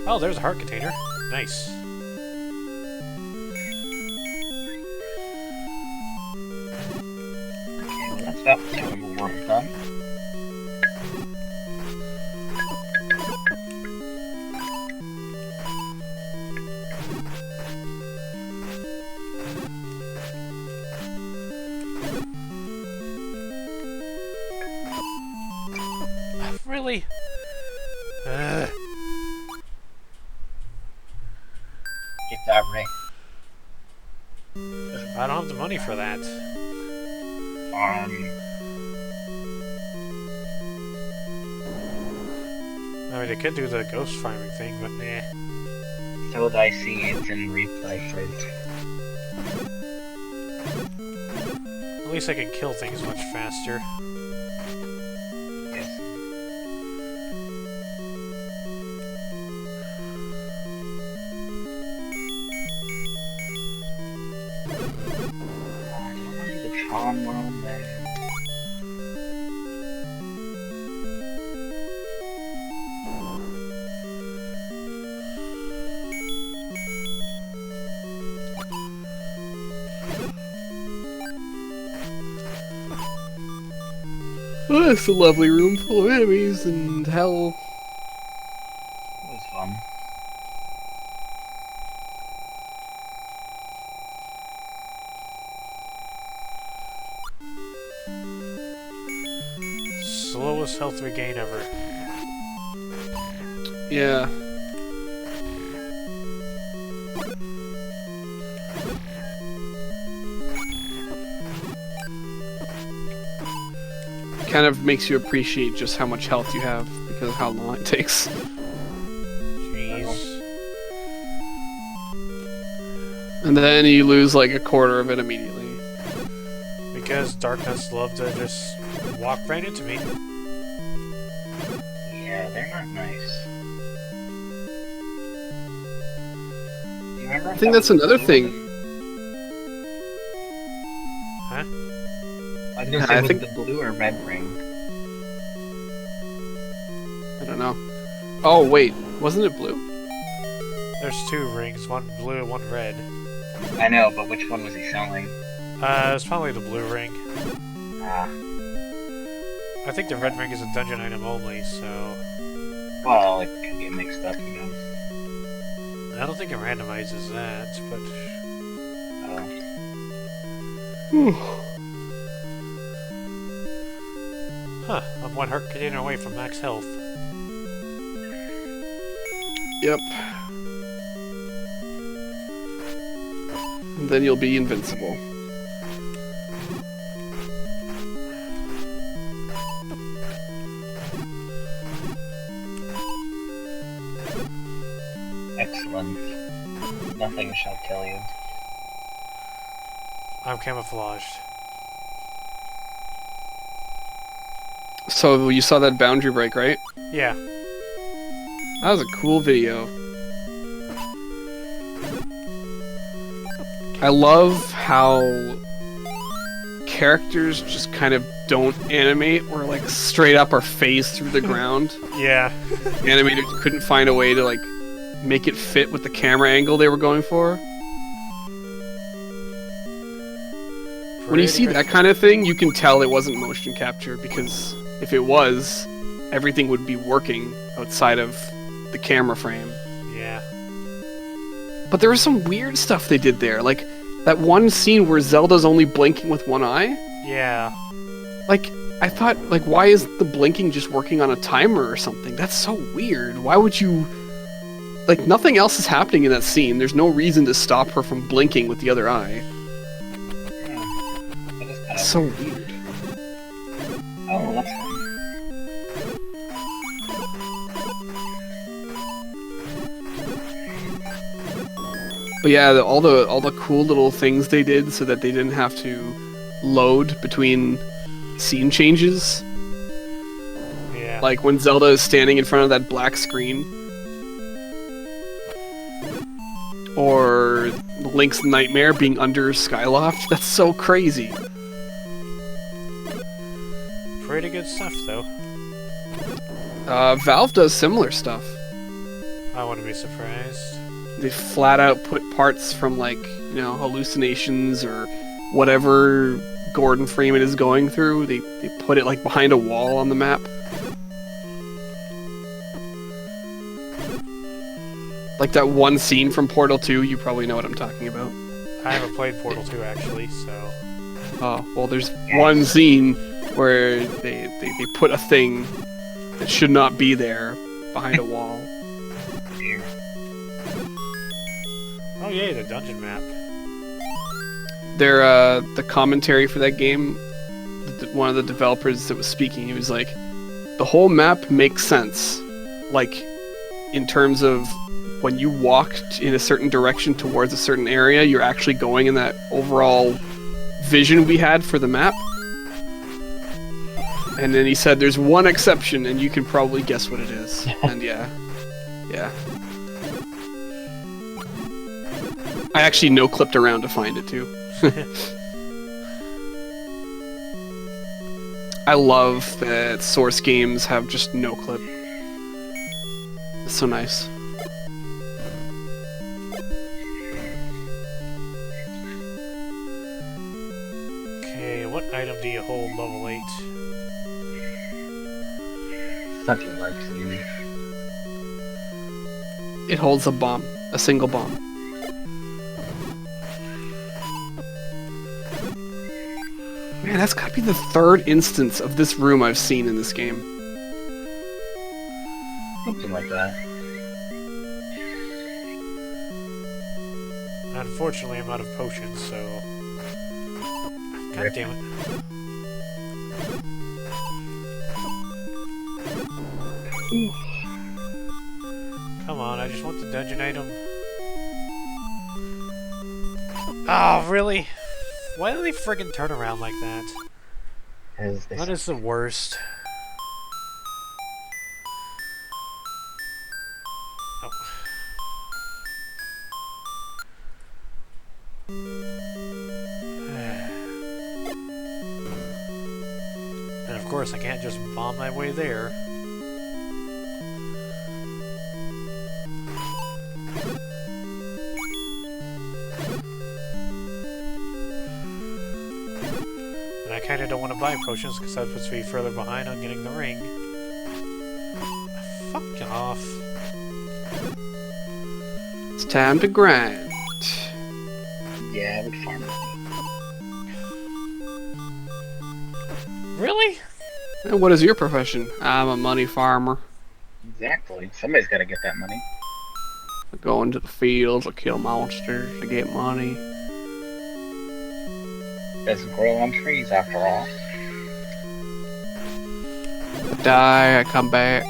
Oh, there's a heart container. Nice. Okay, well that's that terrible world done. Really? Get that right. I don't have the money for that. I mean, I could do the ghost farming thing, but nah. So dicey, it's in replay phase. At least I can kill things much faster. Yes. I don't want to do the Tron world there. Oh, it's a lovely room full of enemies and hell. It was fun. Slowest health regain ever. Yeah. Kind of makes you appreciate just how much health you have because of how long it takes. Jeez. And then you lose like a quarter of it immediately. Because Darkness loved to just walk right into me. Yeah, they're not nice. Do you remember I think that's another thing. Huh? I was gonna I say, was think- it the blue or red ring? I don't know. Oh wait, wasn't it blue? There's 2 rings, one blue, one red. I know, but which one was he selling? It's probably the blue ring. Ah, I think the red ring is a dungeon item only, so... well, it could get mixed up, you know. I don't think it randomizes that, but... Huh, I'm one heart container away from max health. Yep. And then you'll be invincible. Excellent. Nothing shall kill you. I'm camouflaged. So you saw that boundary break, right? Yeah. That was a cool video. I love how characters just kind of don't animate or like straight up are phased through the ground. Yeah. Animators couldn't find a way to like make it fit with the camera angle they were going for. When you see that kind of thing, you can tell it wasn't motion capture, because if it was, everything would be working outside of the camera frame. Yeah. But there was some weird stuff they did there, like that one scene where Zelda's only blinking with one eye. Yeah. Like, I thought, like, why is the blinking just working on a timer or something? That's so weird. Why would you... Like, nothing else is happening in that scene. There's no reason to stop her from blinking with the other eye. That is kind of So weird. Oh, that's fun. But yeah, all the cool little things they did so that they didn't have to load between scene changes. Yeah. Like when Zelda is standing in front of that black screen. Or Link's Nightmare being under Skyloft. That's so crazy. Pretty good stuff, though. Valve does similar stuff. I wouldn't be surprised. They flat out put parts from, like, you know, hallucinations or whatever Gordon Freeman is going through. They put it like behind a wall on the map. Like that one scene from Portal 2, you probably know what I'm talking about. I haven't played Portal 2, actually, so... Oh, well, there's one scene where they put a thing that should not be there behind a wall. Dear. Oh yay, the dungeon map. The commentary for that game, one of the developers that was speaking, he was like, the whole map makes sense. Like, in terms of when you walked in a certain direction towards a certain area, you're actually going in that overall vision we had for the map. And then he said there's one exception, and you can probably guess what it is. And yeah. I actually no-clipped around to find it, too. I love that Source games have just no-clip. It's so nice. Okay, what item do you hold level 8? Such a lark scene. It holds a bomb. A single bomb. Man, that's gotta be the third instance of this room I've seen in this game. Something like that. Unfortunately, I'm out of potions, so... God Rip. damn it. Come on, I just want the dungeon item. Oh, really? Why do they friggin' turn around like that? As they That is the worst. Oh. And of course, I can't just bomb my way there. kinda don't want to buy potions because that puts me further behind on getting the ring. Fuck off. It's time to grind. Yeah, I would farm it. Really? And what is your profession? I'm a money farmer. Exactly. Somebody's got to get that money. I go into the fields, I kill monsters, I get money. Doesn't grow on trees after all. I die, I come back.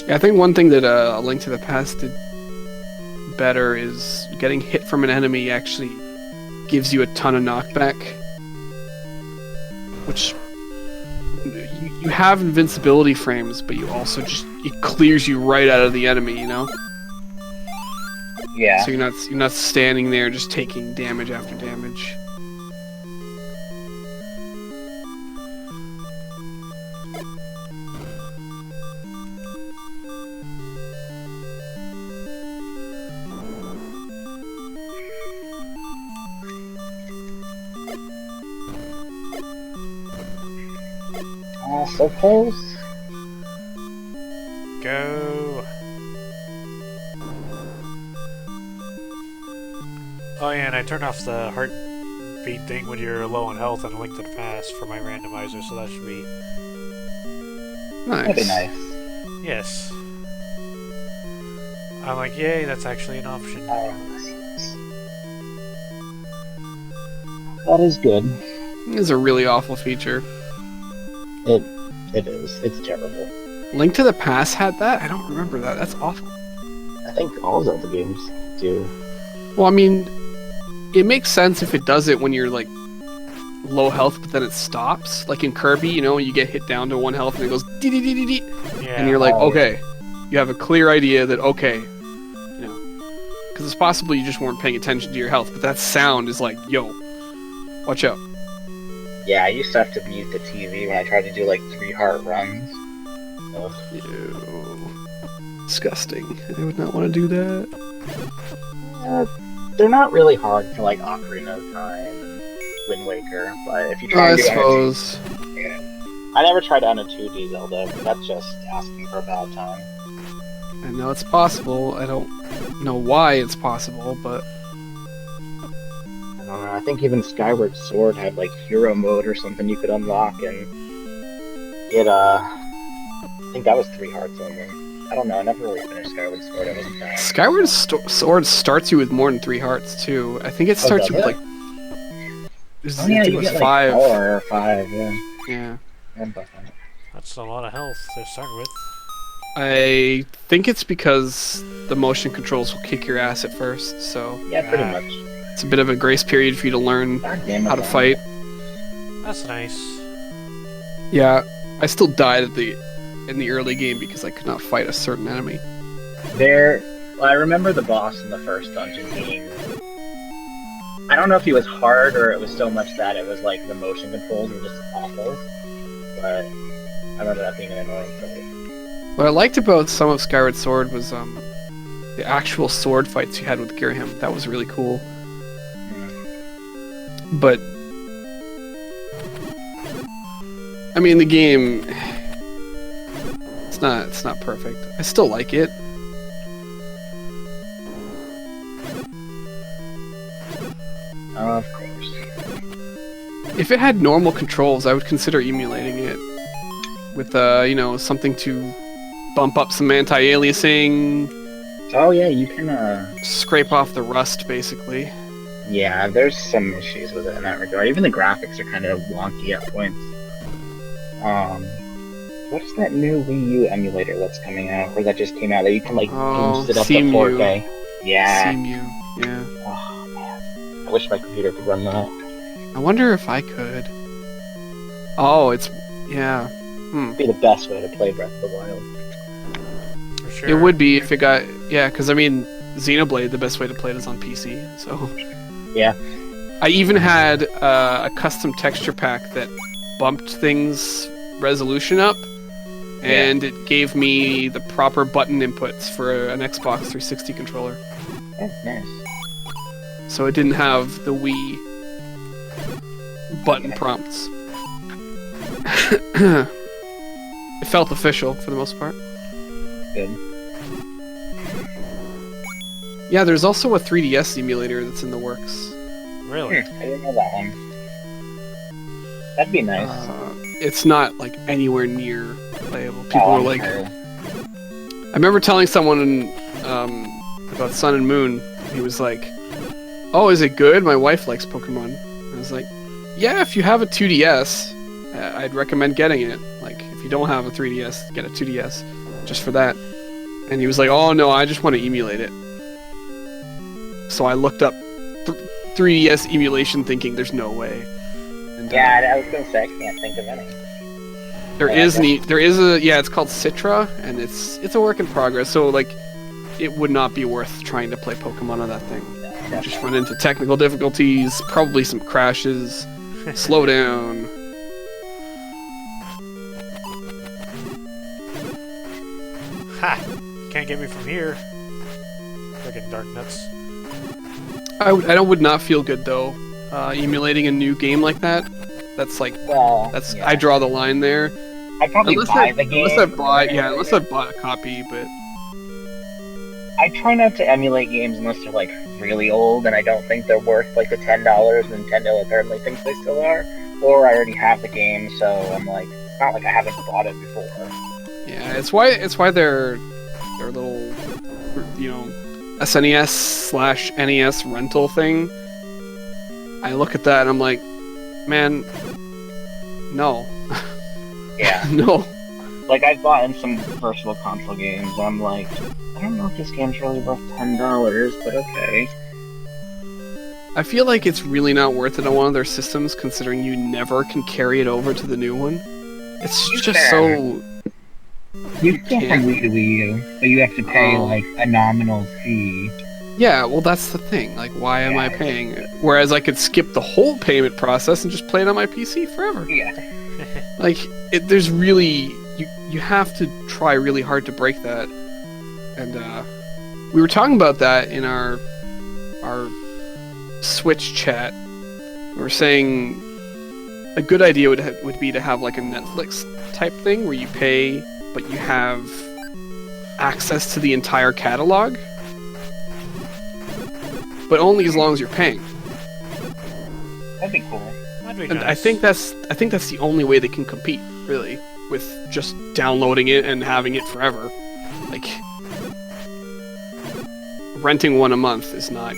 Yeah, I think one thing that A Link to the Past did better is getting hit from an enemy actually gives you a ton of knockback. Which you have invincibility frames, but you also it clears you right out of the enemy, you know? Yeah. So you're not standing there just taking damage after damage. So close. Go. Oh yeah, and I turned off the heartbeat thing when you're low on health and A Link to the Past for my randomizer, so that should be... Nice. That'd be nice. Yes. I'm like, yay, that's actually an option. That is good. It's a really awful feature. It is. It's terrible. Link to the Past had that? I don't remember that. That's awful. I think all Zelda games do. Well, I mean, it makes sense if it does it when you're like low health, but then it stops. Like in Kirby, you know, you get hit down to 1 health and it goes dee dee dee dee dee, Yeah. and you're like, Oh, okay, you have a clear idea that okay, you know, because it's possible you just weren't paying attention to your health, but that sound is like, yo, watch out. Yeah, I used to have to mute the TV when I tried to do like 3 heart runs. Ugh. Ew. Disgusting. I would not want to do that. They're not really hard for like Ocarina of Time and Wind Waker, but if you try I to do suppose. yeah. I never tried on a 2D Zelda, but that's just asking for a bad time. I know it's possible. I don't know why it's possible, but I don't know, I think even Skyward Sword had like hero mode or something you could unlock, and it I think that was 3 hearts only. I don't know, I never really finished Skyward Sword, I wasn't that. Skyward Sword starts you with more than 3 hearts too. I think it starts you with does like. Oh yeah, I think you it was get like 5. 4 or 5, yeah. Yeah. That's a lot of health to start with. I think it's because the motion controls will kick your ass at first, so Yeah, pretty much. it's a bit of a grace period for you to learn God damn it, how to man. fight. That's nice. Yeah, I still died in the early game because I could not fight a certain enemy. Well, I remember the boss in the first dungeon being... I don't know if he was hard or it was so much that it was like the motion controls were just awful, but I remember that being an annoying thing. What I liked about some of Skyward Sword was the actual sword fights you had with Girahim. That was really cool. But I mean, the game, it's not perfect. I still like it. Of course. If it had normal controls, I would consider emulating it with you know, something to bump up some anti-aliasing, Oh yeah, you can scrape off the rust, basically. yeah, there's some issues with it in that regard. Even the graphics are kind of wonky at points. What's that new Wii U emulator that's coming out, or that just came out, that you can like boost it up to Cemu. 4K? Yeah. Cemu, yeah. Oh man, I wish my computer could run that. I wonder if I could. Oh, it's yeah. It'd be the best way to play Breath of the Wild. For sure. It would be if it got because I mean Xenoblade, the best way to play it is on PC. So Yeah. I even had a custom texture pack that bumped things resolution up and it gave me the proper button inputs for an Xbox 360 controller. Oh, nice. So it didn't have the Wii button prompts. It felt official for the most part. Good. Yeah, there's also a 3DS emulator that's in the works. Really? I didn't know that one. That'd be nice. It's not like anywhere near playable. People Oh, were I'm like, sure. I remember telling someone about Sun and Moon. He was like, "Oh, is it good? My wife likes Pokemon." I was like, "Yeah, if you have a 2DS, I'd recommend getting it. Like, if you don't have a 3DS, get a 2DS, just for that." And he was like, "Oh no, I just want to emulate it." So I looked up 3DS emulation, thinking there's no way. And, Yeah, I was gonna say I can't think of any. There is it's called Citra, and it's a work in progress. So like, it would not be worth trying to play Pokemon on that thing. You just run into technical difficulties, probably some crashes, slow down. Ha! Can't get me from here. Freaking dark nuts. I would not feel good though, emulating a new game like that. That's like, Well, yeah. I draw the line there. I'd probably buy the game. Unless I bought a copy, but I try not to emulate games unless they're like really old and I don't think they're worth like the $10 Nintendo apparently thinks they still are. Or I already have the game, so I'm like, it's not like I haven't bought it before. yeah, it's why their little, SNES/NES rental thing. I look at that and I'm like, man, no. Yeah. No. Like, I've bought in some virtual console games, and I'm like, I don't know if this game's really worth $10, but okay. I feel like it's really not worth it on one of their systems, considering you never can carry it over to the new one. It's You just can. so... You can from Wii to Wii U, but you have to pay, Oh. like, a nominal fee. Yeah, well, that's the thing. Like, why am I paying it? Whereas I could skip the whole payment process and just play it on my PC forever. Yeah. Like, there's really... You have to try really hard to break that. And, we were talking about that in our Switch chat. We were saying a good idea would be to have, like, a Netflix type thing where you pay, but you have access to the entire catalog. But only as long as you're paying. That'd be cool. That'd be And nice. I think that's the only way they can compete, really, with just downloading it and having it forever. Like, renting one a month is not.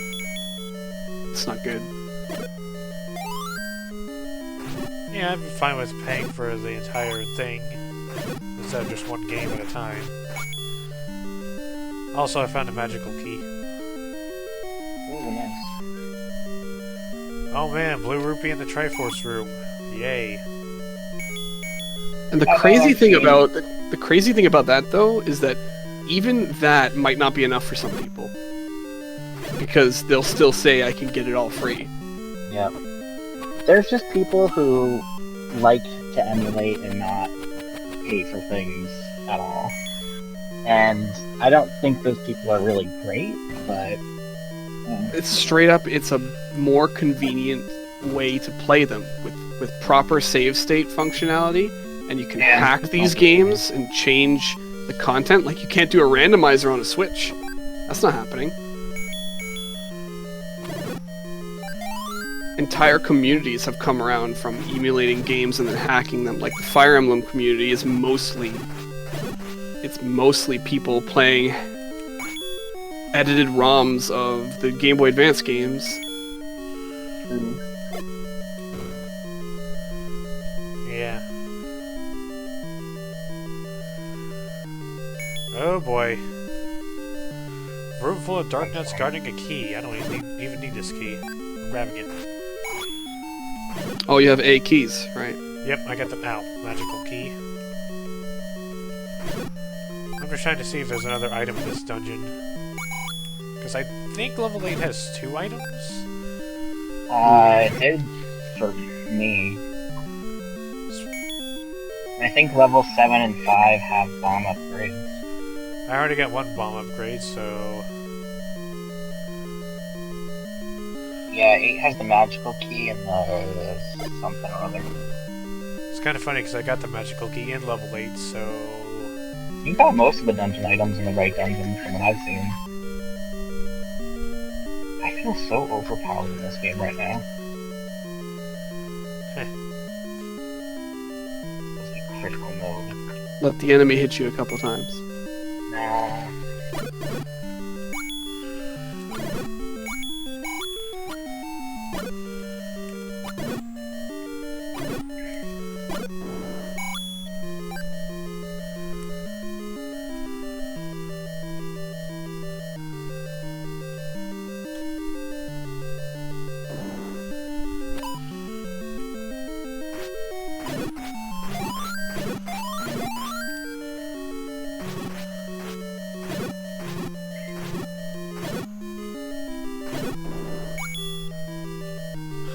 It's not good. Yeah, I'd be fine with paying for the entire thing instead of just one game at a time. Also, I found a magical key. Ooh, nice. Oh man, Blue Rupee in the Triforce room. Yay. And the I crazy like thing seeing- about the crazy thing about that though is that even that might not be enough for some people, because they'll still say I can get it all free. Yep. There's just people who like to emulate and not pay for things at all. And I don't think those people are really great, but... It's straight up, it's a more convenient way to play them with proper save state functionality, and you can Yeah. hack these games and change the content. Like, you can't do a randomizer on a Switch. That's not happening. Entire communities have come around from emulating games and then hacking them. Like, the Fire Emblem community is mostly people playing edited ROMs of the Game Boy Advance games. Yeah. Oh boy. Room full of dark nuts guarding a key. I don't even need this key. I'm grabbing it. Oh, you have A keys, right? Yep, I got the magical key. I'm just trying to see if there's another item in this dungeon. Because I think level 8 has 2 items? It did for me. I think level 7 and 5 have bomb upgrades. I already got one bomb upgrade, so... Yeah, 8 has the magical key and the something or other. It's kind of funny because I got the magical key in level 8, so... You got most of the dungeon items in the right dungeon from what I've seen. I feel so overpowered in this game right now. Heh. It's like critical mode. Let the enemy hit you a couple times. Nah.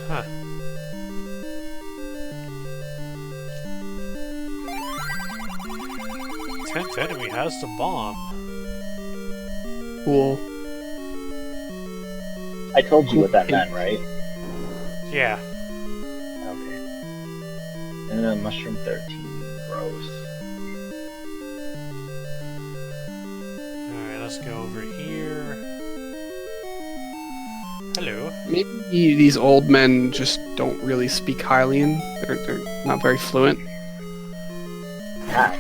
Huh. Tenth enemy has the bomb. Cool. I told you what that meant, right? Yeah. Okay. And then mushroom 13. Gross. Alright, let's go over here. Hello. Maybe these old men just don't really speak Hylian. They're not very fluent. Perhaps.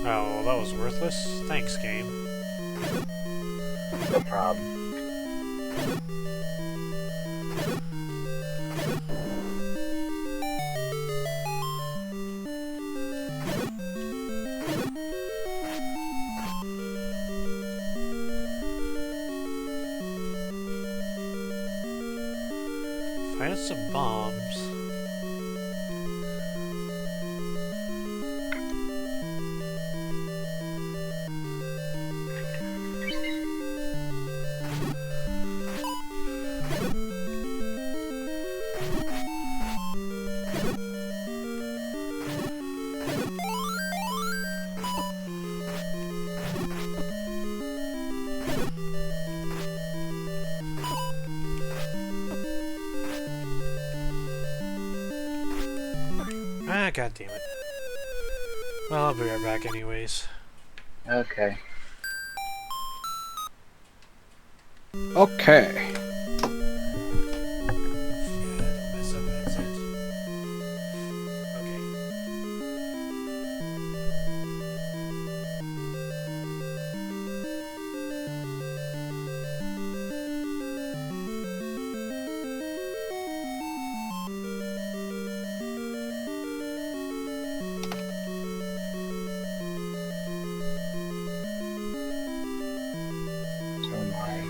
Oh, well, that was worthless. Thanks, game. No problem. Find some bombs. Ah, god damn it. Well, I'll be right back anyways. Okay. Okay. Oh my.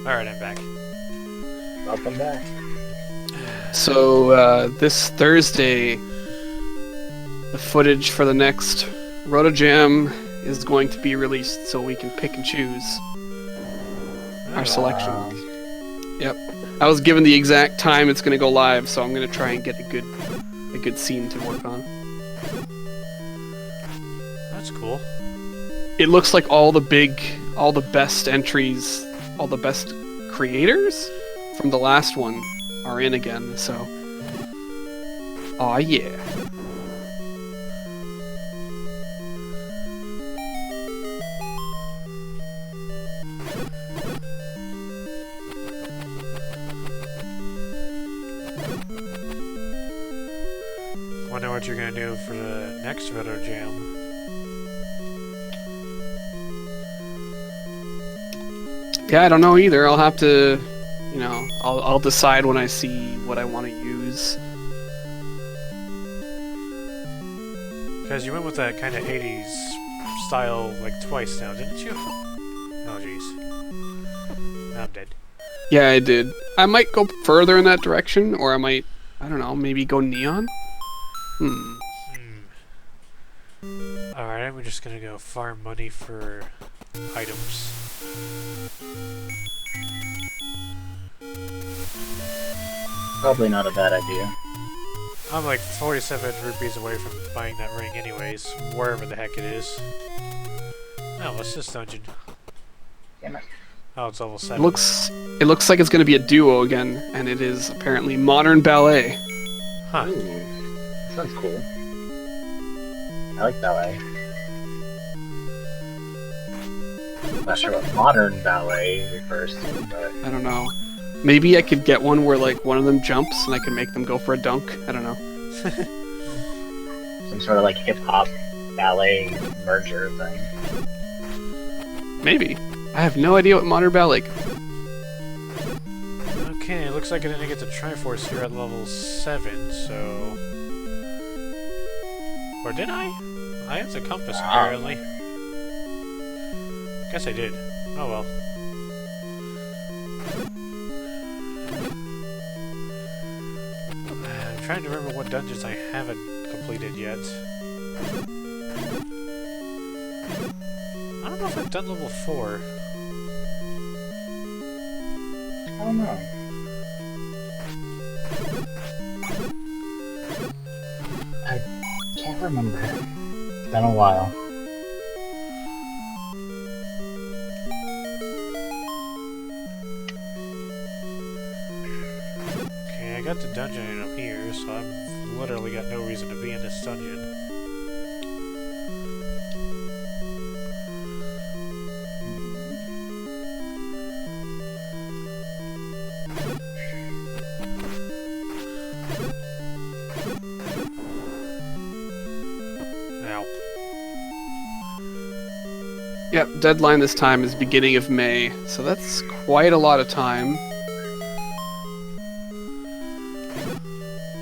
Alright, I'm back. Welcome back. So this Thursday, the footage for the next RotoJam is going to be released, so we can pick and choose our selection. Yep. I was given the exact time it's going to go live, so I'm going to try and get a good scene to work on. That's cool. It looks like all the best entries, all the best creators from the last one are in again, so... Aw, yeah. know what you're gonna do for the next Roto Jam. Yeah, I don't know either. I'll have to, you know, I'll decide when I see what I want to use. Because you went with that kind of 80s style like twice now, didn't you? Oh jeez. I'm dead. Yeah, I did. I might go further in that direction, or I might, I don't know, maybe go neon? Alright, we're just gonna go farm money for items. Probably not a bad idea. I'm like 47 rupees away from buying that ring anyways, wherever the heck it is. Oh, what's this dungeon? Damn it. Oh, it's level It 7. looks like it's going to be a duo again, and it is apparently modern ballet. Huh. Ooh, sounds cool. I like ballet. Not sure what modern ballet refers to, but I don't know. Maybe I could get one where like one of them jumps and I can make them go for a dunk. I don't know. some sort of like hip hop ballet merger thing. Maybe. I have no idea what modern ballet could be. Okay, it looks like I didn't get the Triforce here at level 7, so... Or did I? I have the compass, apparently. Guess I did. Oh well. I'm trying to remember what dungeons I haven't completed yet. I don't know if I've done level 4. I don't know. I can't remember. It's been a while. Okay, I got the dungeon up here, so I've literally got no reason to be in this dungeon. Ow. Yep, deadline this time is beginning of May, so that's quite a lot of time.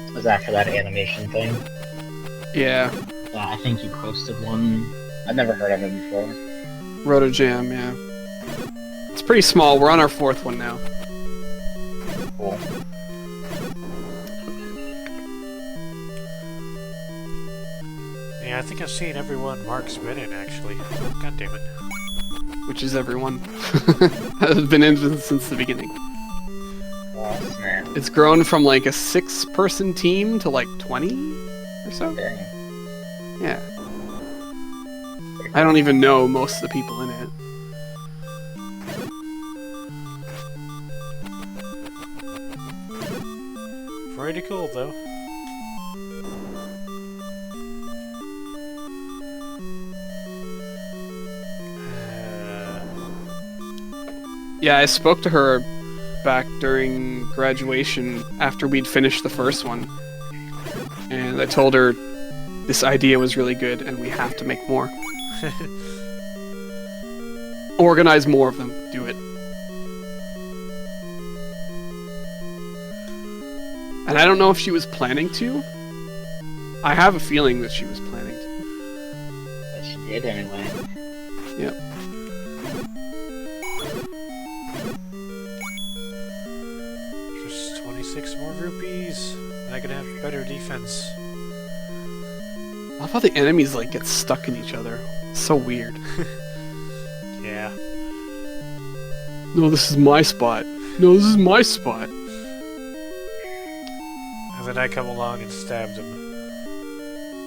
It was after that animation thing. Yeah, Yeah, I think you posted one. I've never heard of it before. RotoJam, yeah. It's pretty small, we're on our 4th one now. Cool. Yeah, I think I've seen everyone Mark's been in, actually. God damn it. Which is everyone. Has been in since the beginning. Oh, snap. It's grown from like a 6-person team to like 20 or so. Dang. Yeah. I don't even know most of the people in it. Pretty cool, though. Yeah, I spoke to her back during graduation after we'd finished the first one. And I told her this idea was really good and we have to make more. Organize more of them. Do it. And I don't know if she was planning to. I have a feeling that she was planning to. But she did anyway. Yep. Just 26 more rupees, and I can have better defense. I love how the enemies like get stuck in each other. It's so weird. Yeah. No, this is my spot. No, this is my spot. And then I come along and stabbed him.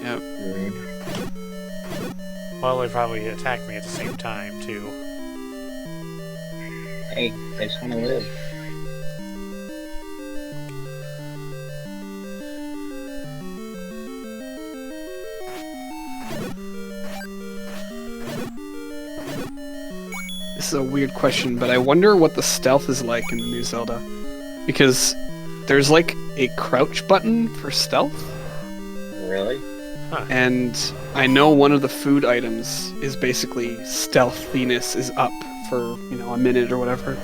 Yep. Rude. Well, they probably attacked me at the same time, too. Hey, they just want to live. This is a weird question, but I wonder what the stealth is like in the new Zelda. Because there's like a crouch button for stealth, Really? And I know one of the food items is basically stealthiness is up for, a minute or whatever.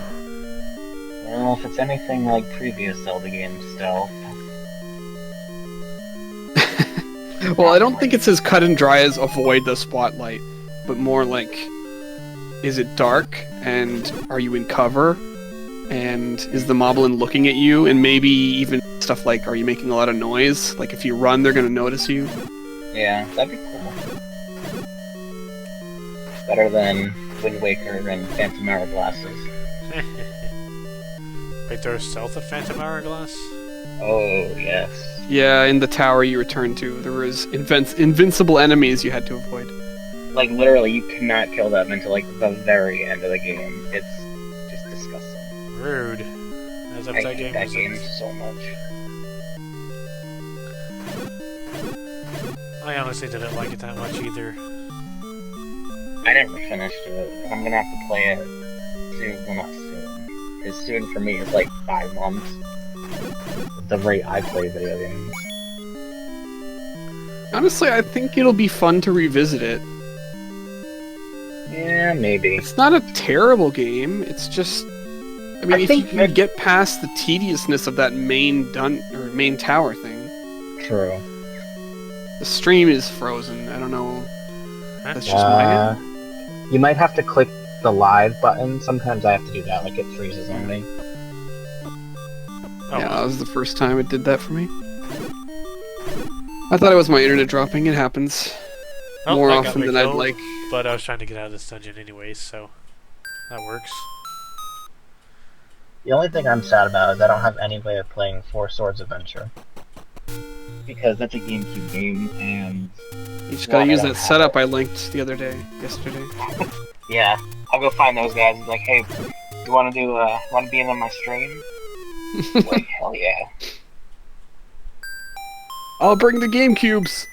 Well, if it's anything like previous Zelda games stealth. Well, I don't think it's as cut and dry as avoid the spotlight, but more like, is it dark, and are you in cover, and is the moblin looking at you, and maybe even stuff like, are you making a lot of noise? Like, if you run, they're gonna notice you. Yeah, that'd be cool. Better than Wind Waker and Phantom Hourglasses. Wait, there's stealth at Phantom Hourglass? Oh, yes. Yeah, in the tower you returned to, there was invincible enemies you had to avoid. Like, literally, you cannot kill them until, like, the very end of the game. It's just disgusting. Rude. As if I that hate game that was game so much. I honestly didn't like it that much either. I never finished it. I'm gonna have to play it soon. Well, not soon. Because soon for me is like 5 months. At the rate I play video games. Honestly, I think it'll be fun to revisit it. Yeah, maybe. It's not a terrible game, it's just... I mean, if you can get past the tediousness of that main tower thing. True. The stream is frozen, I don't know. That's just my end. You might have to click the live button. Sometimes I have to do that, like it freezes on me. Oh, Yeah, that was the first time it did that for me. I thought it was my internet dropping, it happens. well, More that got often me than I'd killed, like. But I was trying to get out of this dungeon anyways, so that works. The only thing I'm sad about is I don't have any way of playing Four Swords Adventure. Because that's a GameCube game, and... You just gotta use that setup I linked the other day, yesterday. Yeah, I'll go find those guys and be like, hey, you wanna be in on my stream? Like, hell yeah. I'll bring the GameCubes!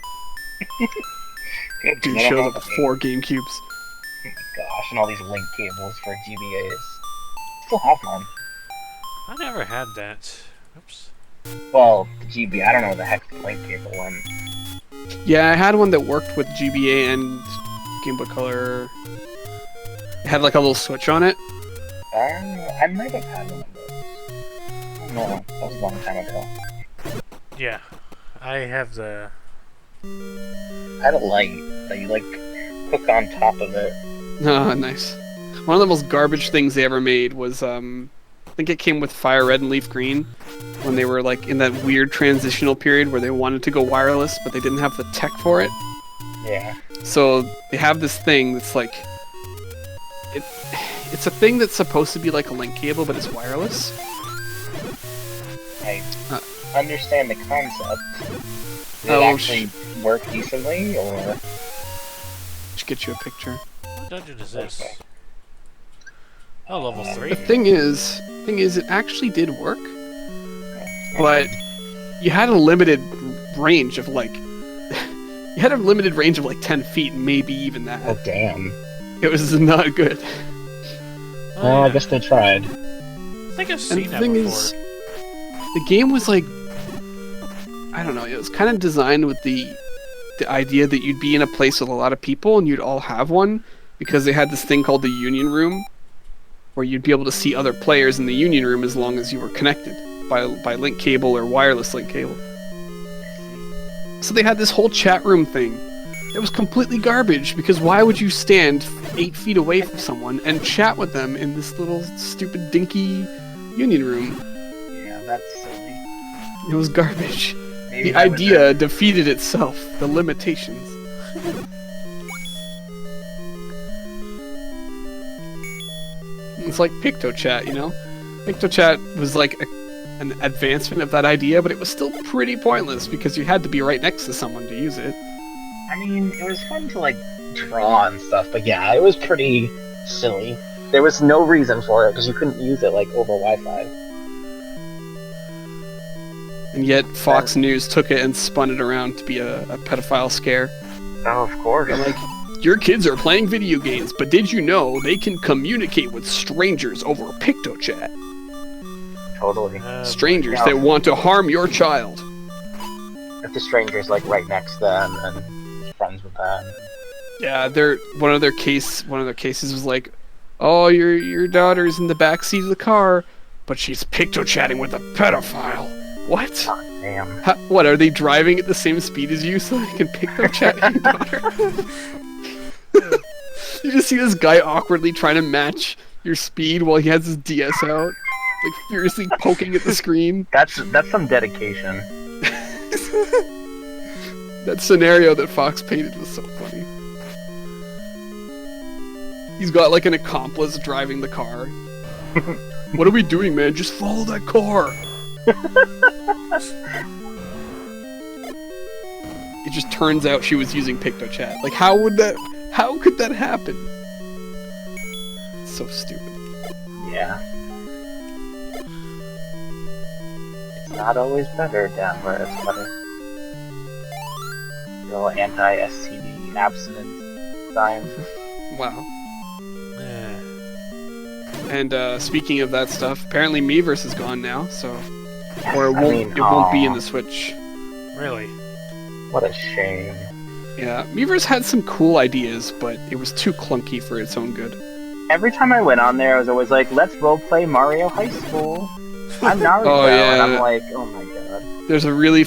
Good, Dude they don't shows have up with any- 4 GameCubes. Oh my gosh, and all these link cables for GBAs. Still have one. I never had that. Oops. Well, the GB, I don't know the heck the link cable one. Yeah, I had one that worked with GBA and Game Boy Color. It had like a little switch on it. I might have had one of those. No, that was a long time ago. Yeah. I have the... I had a light that you, like, hook on top of it. Ah, nice. One of the most garbage things they ever made was, I think it came with Fire Red and Leaf Green, when they were, like, in that weird transitional period where they wanted to go wireless, but they didn't have the tech for it. Yeah. So, they have this thing that's, like... It's a thing that's supposed to be like a link cable, but it's wireless. I understand the concept. Did Oh, it actually work decently, or...? Just get you a picture. What dungeon is this? Okay. Oh, level 3? The thing is, it actually did work, but you had a limited range of like, 10 feet, maybe even that. Oh, damn. It was not good. Well, I guess they tried. I think I've And seen the that thing before. is, the game was like, I don't know, it was kind of designed with the idea that you'd be in a place with a lot of people and you'd all have one, because they had this thing called the Union Room, where you'd be able to see other players in the Union Room as long as you were connected by link cable or wireless link cable. So they had this whole chat room thing. It was completely garbage, because why would you stand 8 feet away from someone and chat with them in this little stupid dinky Union Room? Yeah, that's silly. It was garbage. Maybe The that was idea defeated itself. The limitations. It's like PictoChat, you know? PictoChat was like an advancement of that idea, but it was still pretty pointless because you had to be right next to someone to use it. I mean, it was fun to, like, draw and stuff, but yeah, it was pretty silly. There was no reason for it, because you couldn't use it, like, over Wi-Fi. And yet Fox News took it and spun it around to be a pedophile scare. Oh, of course. They're like, your kids are playing video games, but did you know they can communicate with strangers over PictoChat? Totally. Strangers yeah. that want to harm your child. if the stranger's like right next to them and is friends with them. Yeah, one of their cases was like, "Oh, your daughter's in the back seat of the car, but she's picto-chatting with a pedophile." What? Oh, damn. What, are they driving at the same speed as you so they can picto-chat your daughter? You just see this guy awkwardly trying to match your speed while he has his DS out, like furiously poking at the screen. That's some dedication. That scenario that Fox painted was so funny. He's got like an accomplice driving the car. What are we doing, man? Just follow that car. It just turns out she was using PictoChat. Like, how could that happen? It's so stupid. Yeah. It's not always better down where it's better. Real anti-STD abstinence science. Wow. Yeah. And speaking of that stuff, apparently Miiverse is gone now, so Yes, or it I won't mean, it won't be aw, in the Switch. Really? What a shame. Yeah, Miiverse had some cool ideas, but it was too clunky for its own good. Every time I went on there, I was always like, let's roleplay Mario High School. I'm Naruto, Oh, yeah. and I'm like, oh my god. There's a really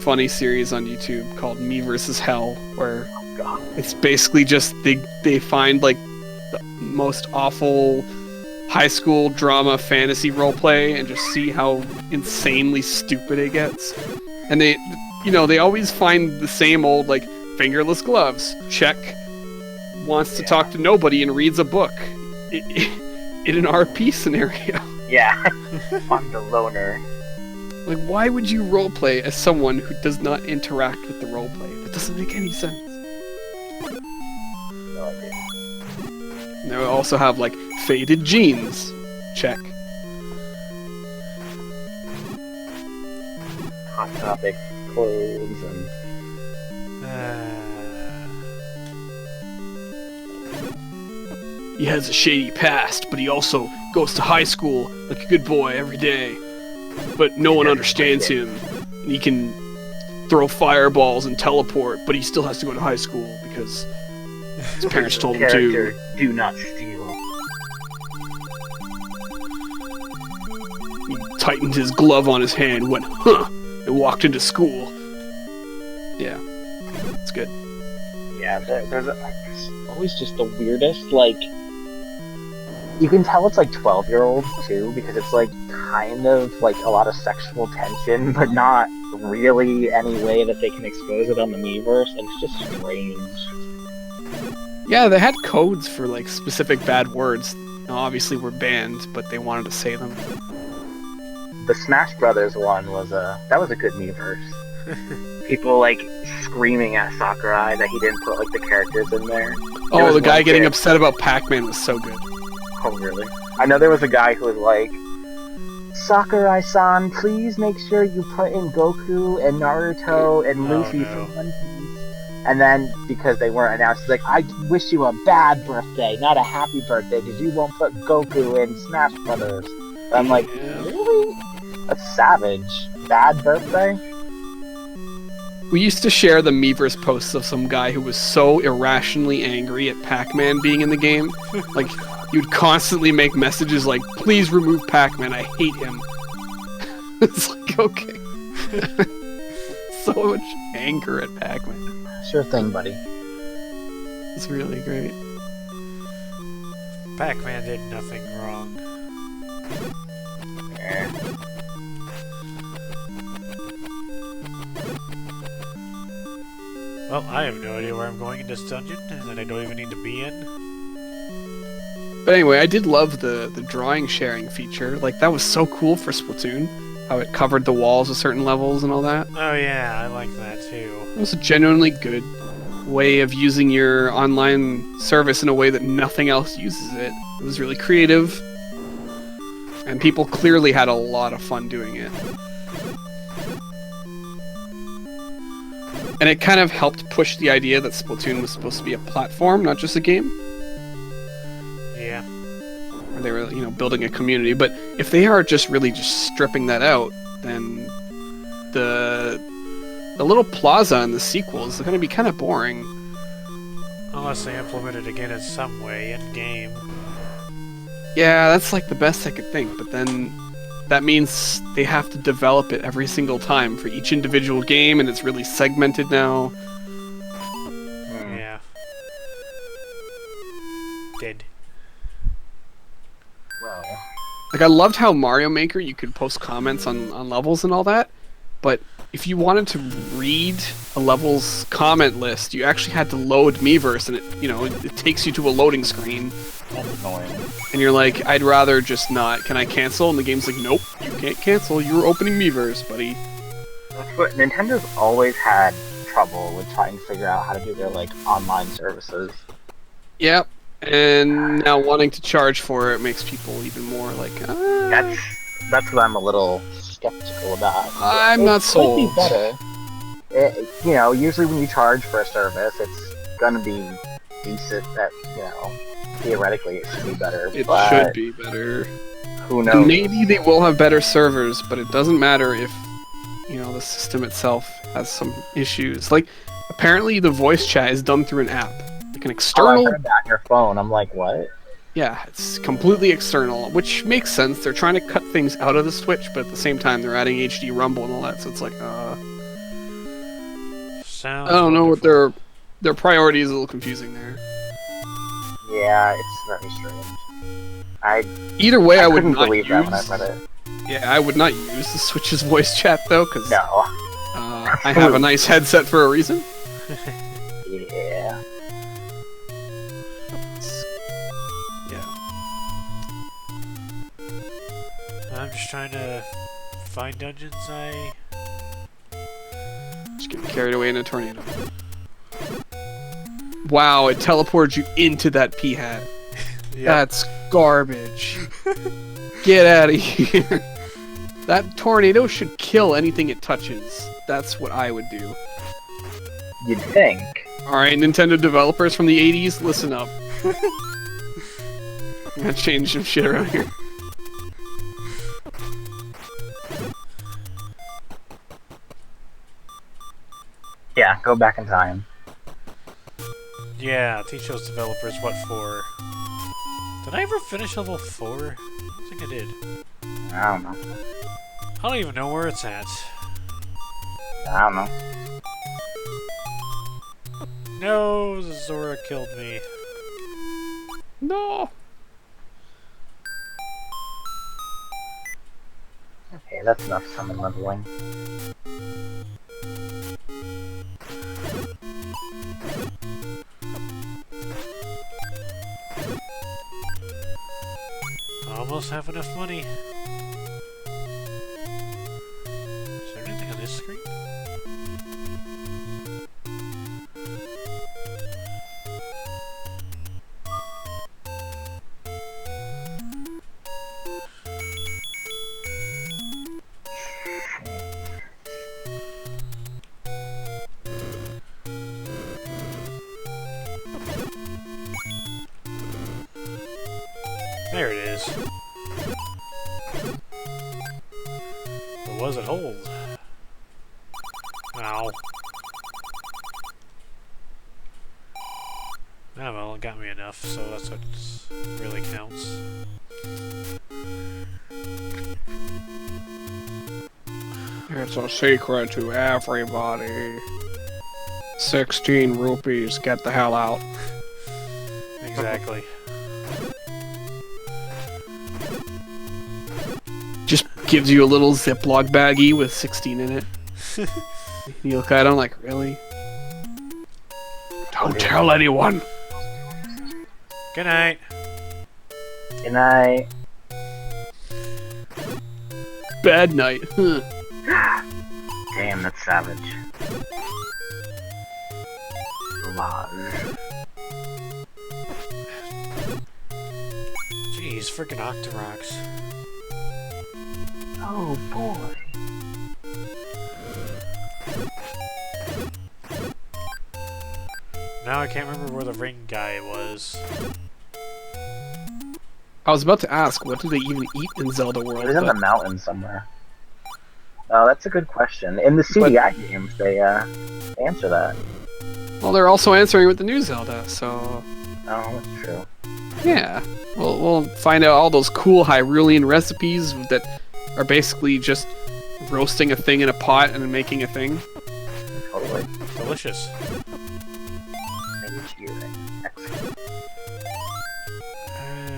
funny series on YouTube called Me vs. Hell, where Oh god. it's basically just they find like the most awful high school drama fantasy roleplay and just see how insanely stupid it gets. And they always find the same old like fingerless gloves. Check. Wants to talk to nobody and reads a book. In an RP scenario. Yeah. I'm the loner. Like, why would you roleplay as someone who does not interact with the roleplay? That doesn't make any sense. No idea. And they also have, like, faded jeans. Check. Hot Topic clothes and... He has a shady past, but he also goes to high school like a good boy every day. But no one understands him. And he can throw fireballs and teleport, but he still has to go to high school because his parents told him to. Character, do not steal. He tightened his glove on his hand, went, huh, and walked into school. Yeah, it's good. Yeah, there's always just the weirdest, like... You can tell it's like 12-year-olds too, because it's like kind of like a lot of sexual tension, but not really any way that they can expose it on the Miiverse, and it's just strange. Yeah, they had codes for like specific bad words. Now, obviously, were banned, but they wanted to say them. The Smash Brothers one was that was a good Miiverse. People like screaming at Sakurai that he didn't put like the characters in there. Oh, the guy getting kid- upset about Pac-Man was so good. Oh, really? I know there was a guy who was like, Sakurai-san, please make sure you put in Goku and Naruto and Luffy no. from One Piece. And then, because they weren't announced, he's like, I wish you a bad birthday, not a happy birthday, because you won't put Goku in Smash Brothers. And I'm like, Yeah. really? That's savage. Bad birthday? We used to share the Miiverse posts of some guy who was so irrationally angry at Pac-Man being in the game. Like, you'd constantly make messages like, please remove Pac-Man, I hate him. It's like, okay. So much anger at Pac-Man. Sure thing, buddy. It's really great. Pac-Man did nothing wrong. Eh. Well, I have no idea where I'm going in this dungeon, and I don't even need to be in. But anyway, I did love the drawing sharing feature. Like, that was so cool for Splatoon. How it covered the walls of certain levels and all that. Oh yeah, I like that too. It was a genuinely good way of using your online service in a way that nothing else uses it. It was really creative. And people clearly had a lot of fun doing it. And it kind of helped push the idea that Splatoon was supposed to be a platform, not just a game. Yeah. Where they were, building a community. But if they are just really just stripping that out, then the the little plaza in the sequel is going to be kind of boring. Unless they implement it again in some way in game. Yeah, that's like the best I could think, but then that means they have to develop it every single time for each individual game, and it's really segmented now. Yeah. Dead. Well, Like, I loved how Mario Maker, you could post comments on levels and all that, but if you wanted to read a level's comment list, you actually had to load Miiverse, and it takes you to a loading screen, that's annoying. and you're like, I'd rather just not. Can I cancel? And the game's like, nope, you can't cancel. You're opening Miiverse, buddy. That's what Nintendo's always had trouble with trying to figure out how to do their like online services. Yep. And now wanting to charge for it makes people even more like, That's what I'm a little skeptical about. I'm It not could sold. be better. Usually when you charge for a service, it's gonna be decent. That theoretically it should be better. It but should be better. Who knows? Maybe they will have better servers, but it doesn't matter if, the system itself has some issues. Like, apparently the voice chat is done through an app. Like an Oh, I external... heard that on your phone. I'm like, what? Yeah, it's completely external, which makes sense. They're trying to cut things out of the Switch, but at the same time they're adding HD Rumble and all that, so it's like, Sounds I don't know what wonderful. their priority is a little confusing there. Yeah, it's very strange. Either way, I would couldn't not believe use... that when I read it. Yeah, I would not use the Switch's voice chat, though, because No. I have a nice headset for a reason. Yeah. Yeah. I'm just trying to find dungeons Just get carried away in a tornado. Wow, it teleported you into that pea hat. That's garbage. Get out of here. That tornado should kill anything it touches. That's what I would do. You'd think. Alright, Nintendo developers from the 80s, listen up. I'm gonna change some shit around here. Yeah, go back in time. Yeah, teach those developers what for. Did I ever finish level 4? I think I did. I don't know. I don't even know where it's at. I don't know. No, Zora killed me. No. Okay, that's enough summon leveling. Almost have enough money. Is there anything on this screen? There it is. But was it hold? Ow. Oh well, it got me enough, so that's what really counts. It's a secret to everybody. 16 rupees, get the hell out. Exactly. Just gives you a little Ziploc baggie with 16 in it. You look at it, I'm like, really? Don't tell anyone! Good night. Good night. Bad night. Huh. Damn, that's savage. Lodge. Jeez, freaking Octoroks. Oh boy. Now I can't remember where the ring guy was. I was about to ask, what do they even eat in Zelda World? It was in the But mountain somewhere. Oh, that's a good question. In the CDI games, they answer that. Well, they're also answering with the new Zelda, so Oh, that's true. yeah. We'll find out all those cool Hyrulean recipes that are basically just roasting a thing in a pot and then making a thing. Totally. Delicious. Maybe cheering. Excellent.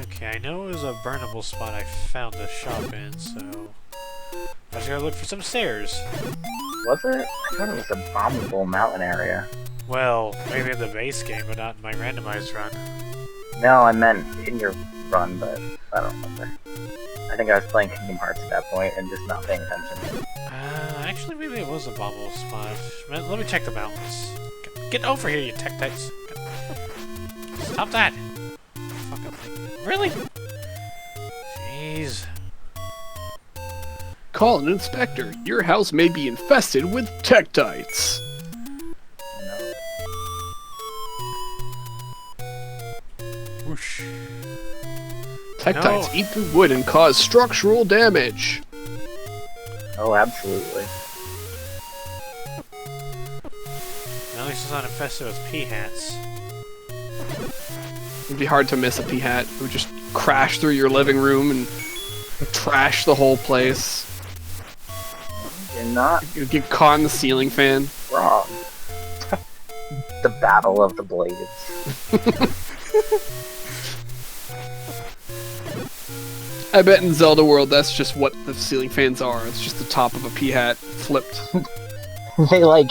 Okay, I know it was a burnable spot I found a shop in, so I just gotta look for some stairs. Was it? I thought it was a bombable mountain area. Well, maybe in the base game, but not in my randomized run. No, I meant in your run, but I don't remember. I think I was playing Kingdom Hearts at that point and just not paying attention. Actually, maybe it was a bubble spot. Let me check the mountains. Get over here, you Tektites. Stop that! Fucking thing. Really? Jeez. Call an inspector. Your house may be infested with Tektites. No. Whoosh. Tektites No. eat the wood and cause structural damage. Oh, absolutely. At least it's not infested with peahats. It'd be hard to miss a Peahat. It would just crash through your living room and trash the whole place. You're not You'd get caught in the ceiling fan. wrong. The Battle of the Blades. I bet in Zelda World that's just what the ceiling fans are. It's just the top of a Peahat flipped. They like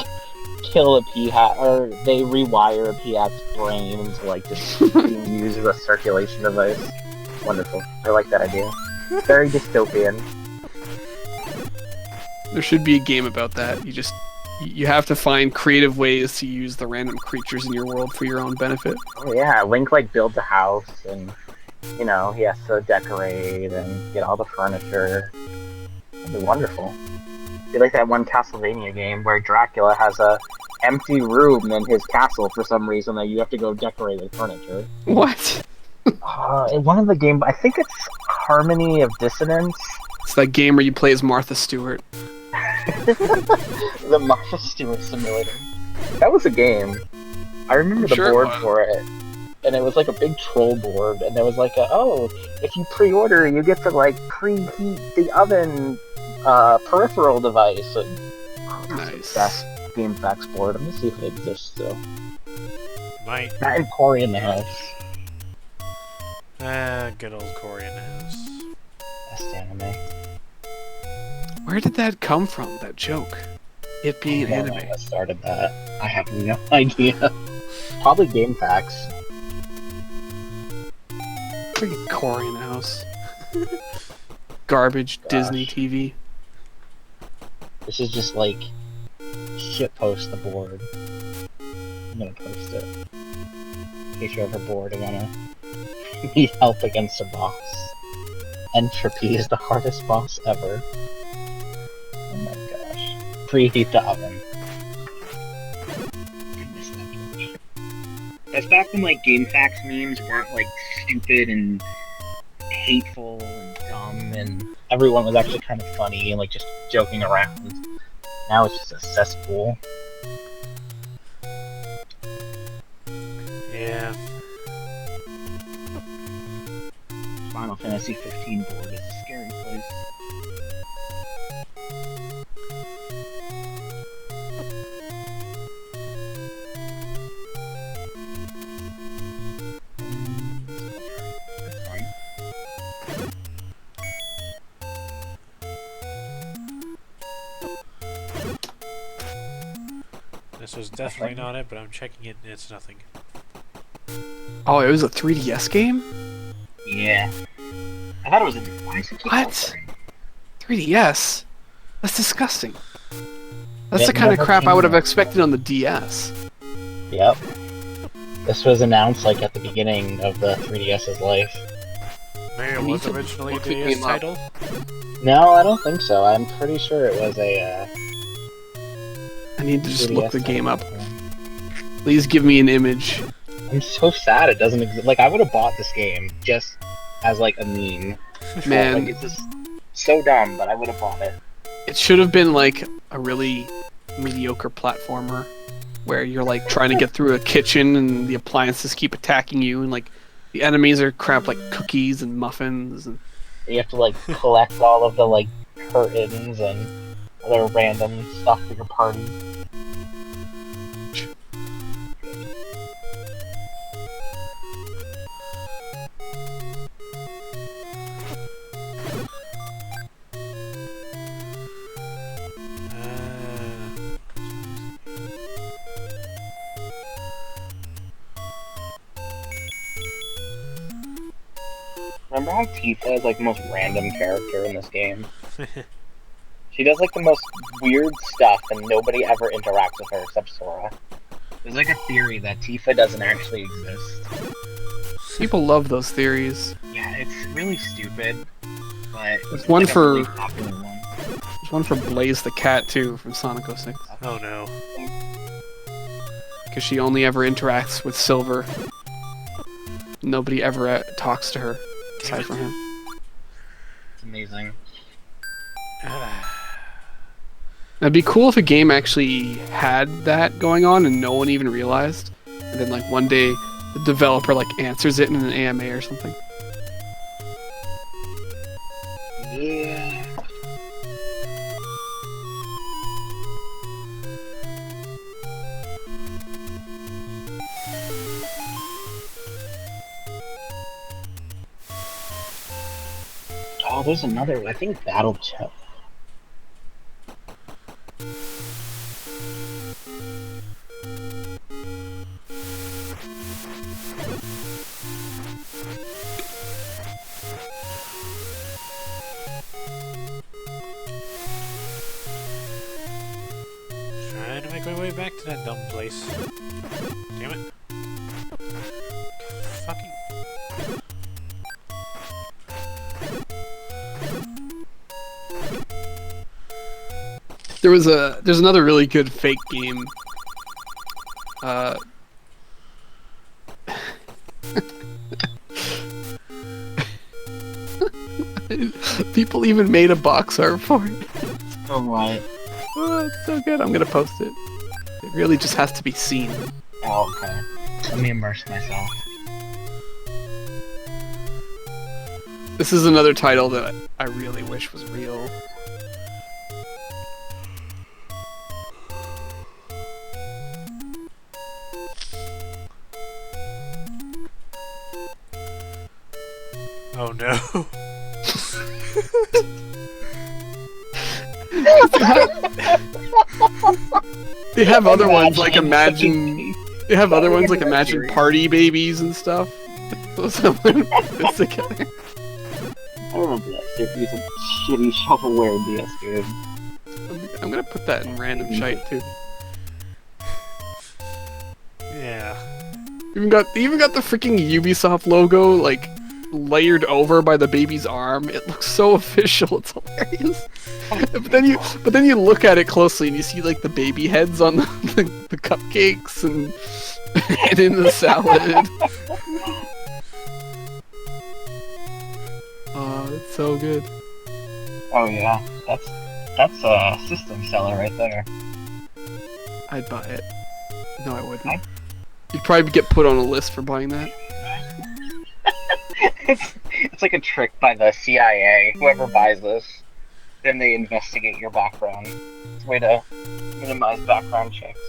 kill a Peahat, or they rewire a Peahat's brain into like just being used as a circulation device. Wonderful. I like that idea. Very dystopian. There should be a game about that. You have to find creative ways to use the random creatures in your world for your own benefit. Oh yeah, Link like builds a house and he has to decorate and get all the furniture. It'd be wonderful. It'd be like that one Castlevania game where Dracula has a empty room in his castle for some reason that you have to go decorate with furniture. What? In one of the games, I think it's Harmony of Dissonance. It's that game where you play as Martha Stewart. The Martha Stewart Simulator. That was a game. I remember the Sure it board was. for it. And it was like a big troll board, and there was like if you pre-order, you get to like preheat the oven peripheral device. And, Nice. Best Game Facts board. I'm gonna see if it exists still. Might. That and Cory in the House. Good old Cory in the house. Best anime. Where did that come from, that joke? It being an I don't know anime. what started that. I have no idea. Probably Game Facts. Freaking Cory in the house. Garbage Gosh. Disney TV. This is just like shit post the board. I'm gonna post it. In case you're ever bored and wanna need help against a boss. Entropy is the hardest boss ever. Oh my gosh. Preheat the oven. Goodness, that much. That's back when like Game Facts memes weren't like stupid and hateful and dumb, and everyone was actually kind of funny and like just joking around. Now it's just a cesspool. Yeah. Final Fantasy 15 board is a scary place. That's fun. This was definitely not it, but I'm checking it and it's nothing. Oh, it was a 3DS game? Yeah. I thought it was a device. What? 3DS? That's disgusting. That's Yeah, the kind of never crap I would have came out. expected on the DS. Yep. This was announced like at the beginning of the 3DS's life. Maybe it I need was to originally look a the DS game up. title? No, I don't think so. I'm pretty sure it was a I need to just look 3DS the game up. title. Please give me an image. I'm so sad it doesn't exist. Like, I would have bought this game just as like a meme. Man, Like, it's just so dumb, but I would have bought it. It should have been like a really mediocre platformer where you're like trying to get through a kitchen and the appliances keep attacking you and like the enemies are crap like cookies and muffins and You have to like collect all of the like curtains and other random stuff for your party. Remember how Tifa is like the most random character in this game? She does like the most weird stuff and nobody ever interacts with her except Sora. There's like a theory that Tifa doesn't actually exist. people love those theories. Yeah, it's really stupid, but There's one like a for really popular one. there's one for Blaze the cat too from Sonic 06 Oh no. because she only ever interacts with Silver. Nobody ever talks to her aside from him. It's amazing. It'd be cool if a game actually had that going on and no one even realized. And then like one day the developer like answers it in an AMA or something. Yeah. Oh, there's another one. I think Battle Chip. Trying to make my way back to that dumb place. Damn it. Fucking. There's another really good fake game. People even made a box art for it. Oh, what? Oh, it's so good. I'm gonna post it. It really just has to be seen. Oh, okay. Let me immerse myself. This is another title that I really wish was real. Oh no. They have other ones like Imagine. They have other ones like Imagine Party Babies and stuff. So someone put this together. I remember that series of shitty shovelware DS game. I'm gonna put that in random shite too. Yeah. They even got the freaking Ubisoft logo like layered over by the baby's arm. It looks so official. It's hilarious. But then you look at it closely and you see like the baby heads on the cupcakes and and in the salad. Oh, it's so good. Oh yeah, that's a system seller right there. I'd buy it. No, I wouldn't. You'd probably get put on a list for buying that. It's like a trick by the CIA. Whoever buys this, then they investigate your background. It's a way to minimize background checks.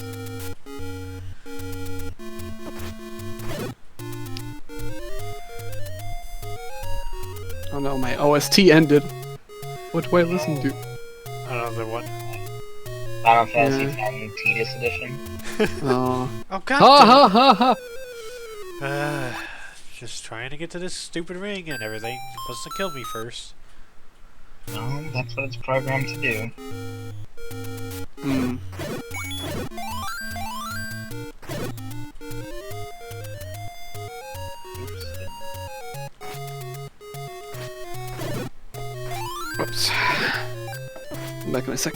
Oh no, my OST ended. What do I listen to? Another one. Final Fantasy X Tidus Edition. Oh. Oh god. Ha ha ha ha! Just trying to get to this stupid ring and everything. It's supposed to kill me first. No, that's what it's programmed to do. Hmm. Oops. I'm back in a sec.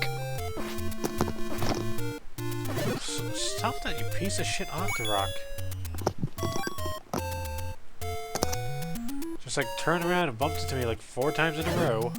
Stop that, you piece of shit Octorok. Just like turned around and bumped into me like 4 times in a row.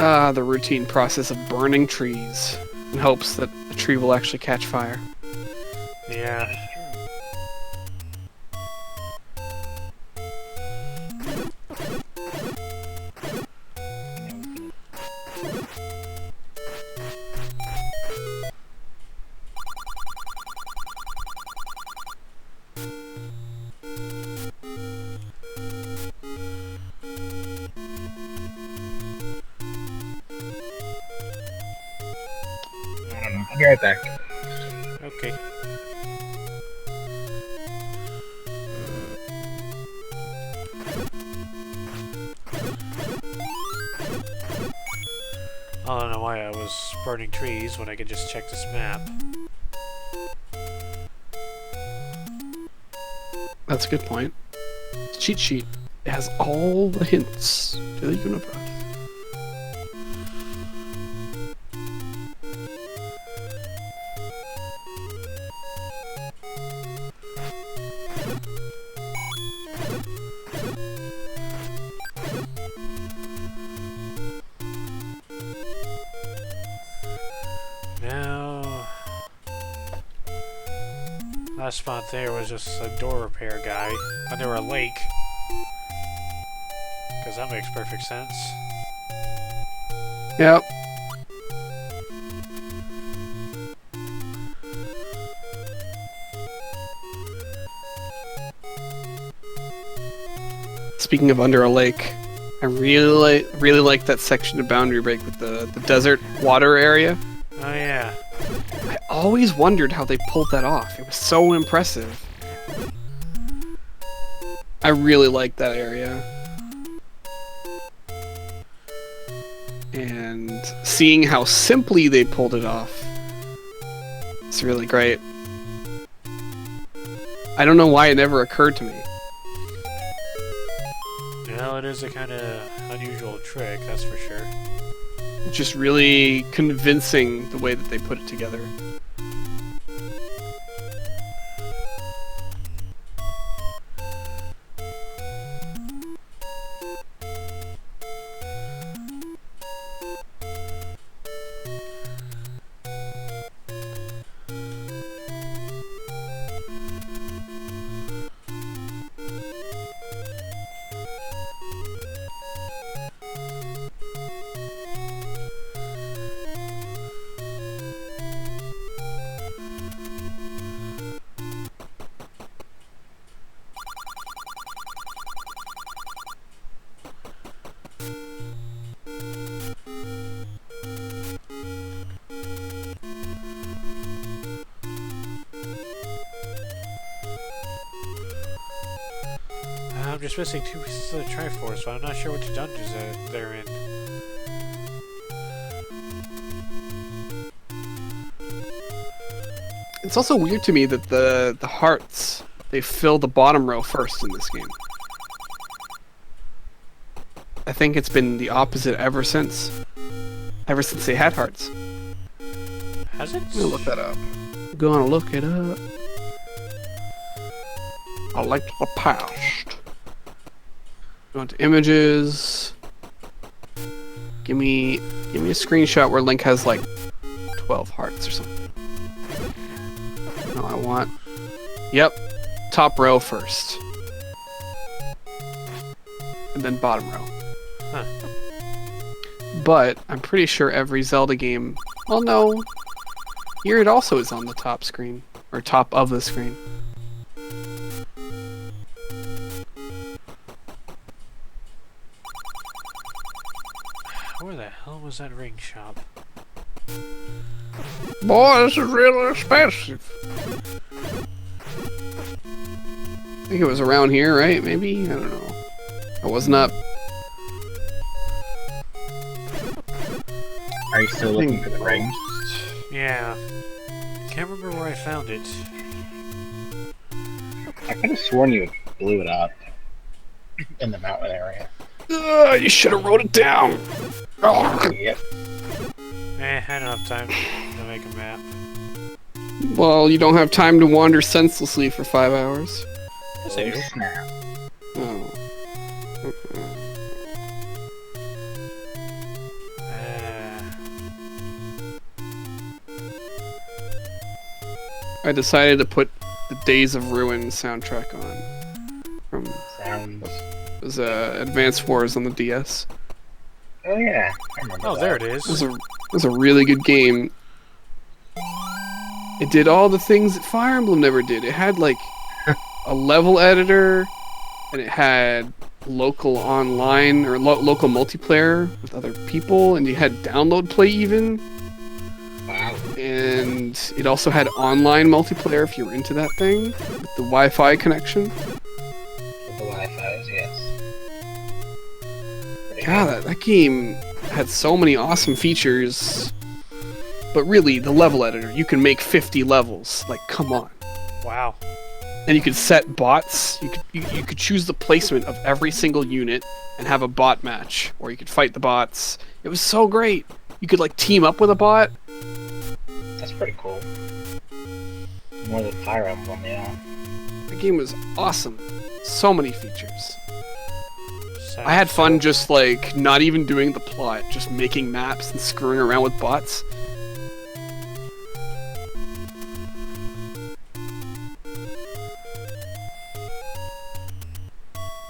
The routine process of burning trees in hopes that a tree will actually catch fire. Yeah. I don't know. I'll be right back. Okay. I don't know why I was burning trees when I could just check this map. That's a good point. Cheat sheet. It has all the hints to the universe. Now, last spot there was just a door repair guy under a lake. Because that makes perfect sense. Yep. Speaking of under a lake, I really like that section of Boundary Break with the desert water area. Oh yeah. I always wondered how they pulled that off. It was so impressive. I really like that area. And seeing how simply they pulled it off, it's really great. I don't know why it never occurred to me. Well, it is a kind of unusual trick, that's for sure. It's just really convincing the way that they put it together. I'm just missing 2 pieces of the Triforce, so I'm not sure which dungeons they're in. It's also weird to me that the hearts, they fill the bottom row first in this game. I think it's been the opposite ever since they had hearts. Has it? I'm gonna look that up. I'm gonna look it up. I like the past. Go into images. Give me a screenshot where Link has like 12 hearts or something. No, I want. Yep, top row first, and then bottom row. Huh. But I'm pretty sure every Zelda game. Well, no. Here it also is on the top screen or top of the screen. Where the hell was that ring shop? Boy, this is really expensive. I think it was around here, right? Maybe? I don't know. I wasn't up. Are you still looking for the ring? Yeah. Can't remember where I found it. I could have sworn you blew it up in the mountain area. You should have wrote it down. Yep. I don't have time to make a map. Well, you don't have time to wander senselessly for 5 hours. Yes, I do. Snap. Oh. I decided to put the Days of Ruin soundtrack on from Sounds. it was Advance Wars on the DS. Oh yeah. I remember Oh, that. there it It is. was a really good game. It did all the things that Fire Emblem never did. It had like a level editor, and it had local online or local multiplayer with other people, and you had download play even. Wow. And it also had online multiplayer if you were into that thing with the Wi-Fi connection. With the Wi-Fi's, yes. God, that game had so many awesome features. But really, the level editor, you can make 50 levels. Like, come on. Wow. And you could set bots. You could choose the placement of every single unit and have a bot match, or you could fight the bots. It was so great. You could like team up with a bot. That's pretty cool. More than Fire Emblem, yeah. The game was awesome. So many features. Sounds I had fun so- just like not even doing the plot, just making maps and screwing around with bots.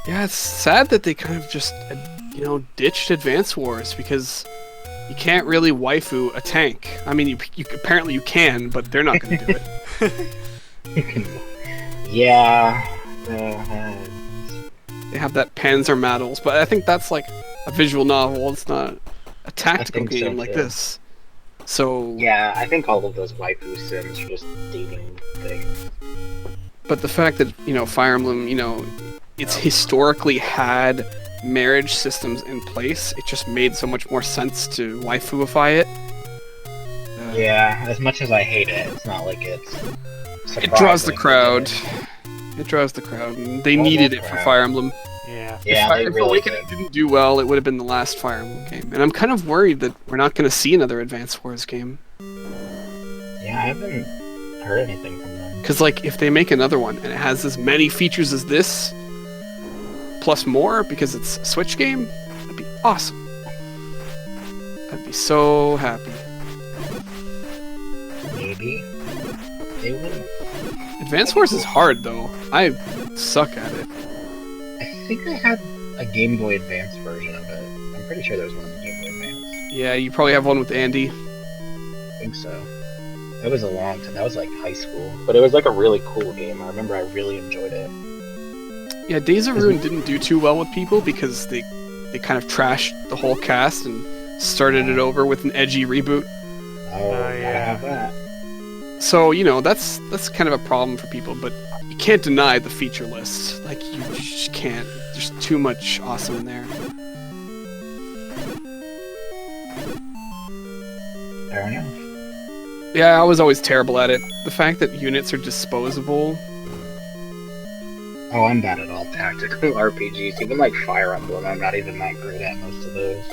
Yeah, it's sad that they kind of just, ditched Advance Wars because you can't really waifu a tank. I mean, you apparently you can, but they're not going to do it. Yeah. They have that Panzer Models, but I think that's like a visual novel. It's not a tactical think so, game like too. this. So, Yeah, I think all of those waifu sims are just dating things. but the fact that Fire Emblem, it's historically had marriage systems in place. It just made so much more sense to waifuify it. Yeah, as much as I hate it, it's not like it's. It draws the surprising. crowd. It draws the crowd, and they Draws needed the it for crowd. Fire Emblem. Yeah. Yeah, they If really Awakening did. didn't do well, it would have been the last Fire Emblem game. And I'm kind of worried that we're not going to see another Advance Wars game. Yeah, I haven't heard anything from them. Because, like, if they make another one and it has as many features as this, plus more, because it's a Switch game, that'd be awesome. I'd be so happy. Maybe they will. Advance Wars is hard, though. I suck at it. I think I had a Game Boy Advance version of it. I'm pretty sure there was one on the Game Boy Advance. Yeah, you probably have one with Andy. I think so. That was a long time. That was like high school, but it was like a really cool game. I remember I really enjoyed it. Yeah, Days of Ruin didn't do too well with people because they kind of trashed the whole cast and started it over with an edgy reboot. Oh, gotta yeah. have that. So, that's kind of a problem for people, but you can't deny the feature list. Like, you just can't. There's too much awesome in there. Fair enough. Yeah, I was always terrible at it. The fact that units are disposable. Oh, I'm bad at all tactical RPGs. Even like Fire Emblem, I'm not even that great at most of those.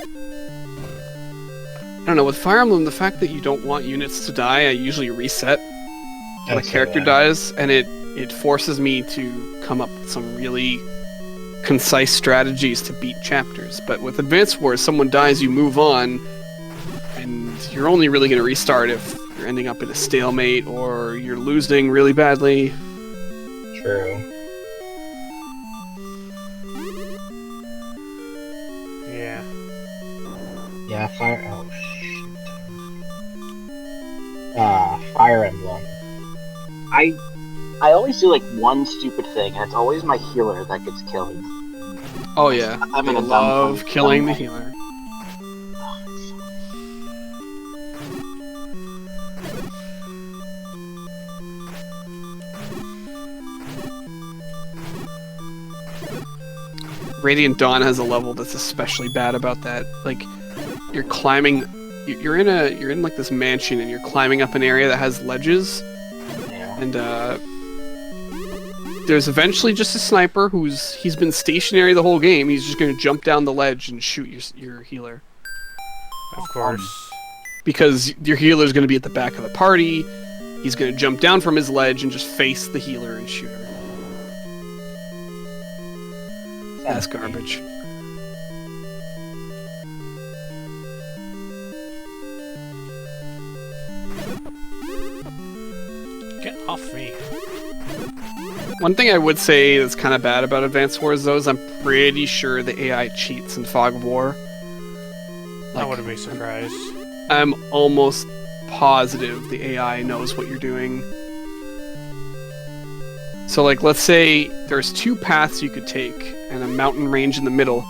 I don't know, with Fire Emblem, the fact that you don't want units to die, I usually reset when a That's character so, dies, and it forces me to come up with some really concise strategies to beat chapters. But with Advance Wars, someone dies, you move on, and you're only really going to restart if you're ending up in a stalemate or you're losing really badly. True. Yeah. Yeah, Fire. Oh shit. Fire Emblem. I always do like one stupid thing, and it's always my healer that gets killed. Oh yeah, I'm they in a dumb love place. killing the healer. Radiant Dawn has a level that's especially bad about that. Like, you're climbing, you're in like this mansion, and you're climbing up an area that has ledges, Yeah. and there's eventually just a sniper he's been stationary the whole game. He's just gonna jump down the ledge and shoot your healer Of course. because your healer's gonna be at the back of the party. He's gonna jump down from his ledge and just face the healer and shoot her. That's garbage. Get off One thing I would say that's kind of bad about Advance Wars, though, is I'm pretty sure the AI cheats in Fog of War. I wouldn't be surprised. I'm almost positive the AI knows what you're doing. So, like, let's say there's 2 paths you could take and a mountain range in the middle.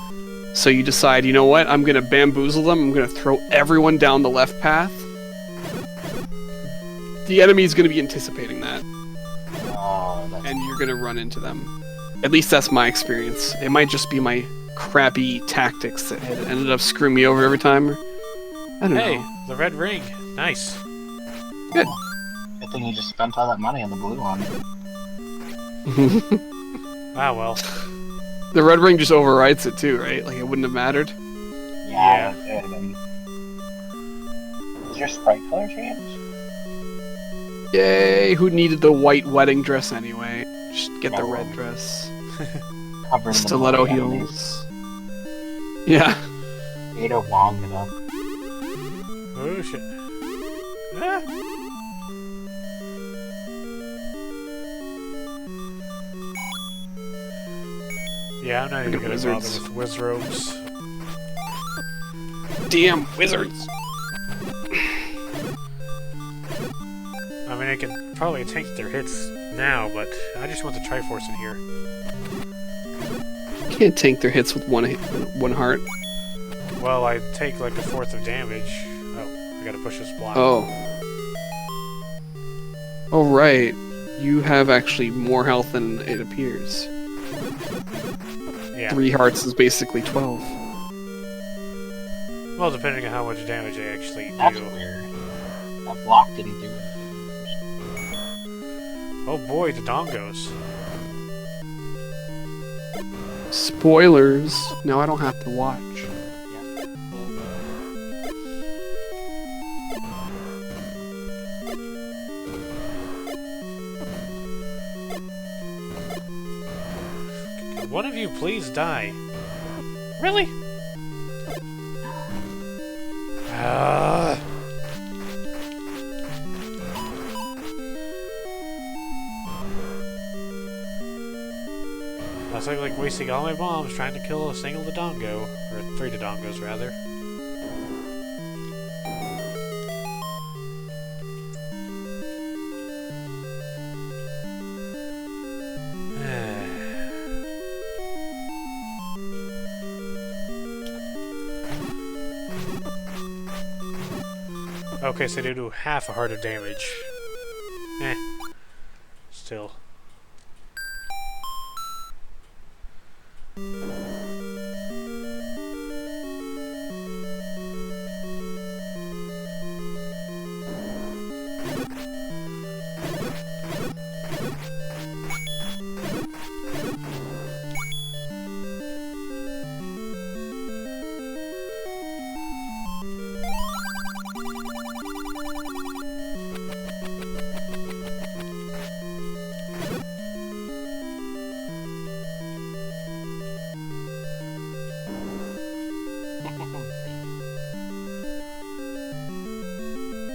So you decide, you know what, I'm going to bamboozle them, I'm going to throw everyone down the left path. The enemy's going to be anticipating that. And you're going to run into them. At least that's my experience. It might just be my crappy tactics that had ended up screwing me over every time. I don't Hey, know. the red ring. Nice. Good. Good thing you just spent all that money on the blue one. Ah, well. The red ring just overrides it too, right? Like, it wouldn't have mattered. Yeah. It would have been... Is your sprite color change? Yay! Who needed the white wedding dress anyway? Just get the red Everyone. dress. Covered in the Stiletto bloody enemies. heels. Yeah. Ada Wong it up. Oh, shit. Ah. Yeah, I'm not even gonna bother Wizards. with Wizrobes. Damn wizards! I mean, I can probably tank their hits now, but I just want the Triforce in here. Can't tank their hits with one heart. Well, I take like a fourth of damage. Oh, I gotta push this block. Oh. Oh, right. You have actually more health than it appears. Yeah. 3 hearts is basically 12. Well, depending on how much damage I actually That's do. weird. That block didn't do it. Oh boy, the Dongos. Spoilers. Now I don't have to watch. One of you please die. Really? Ah. That's like wasting all my bombs trying to kill a single Dodongo. Or 3 Dodongos, rather. Okay, so they do half a heart of damage. Eh. Still.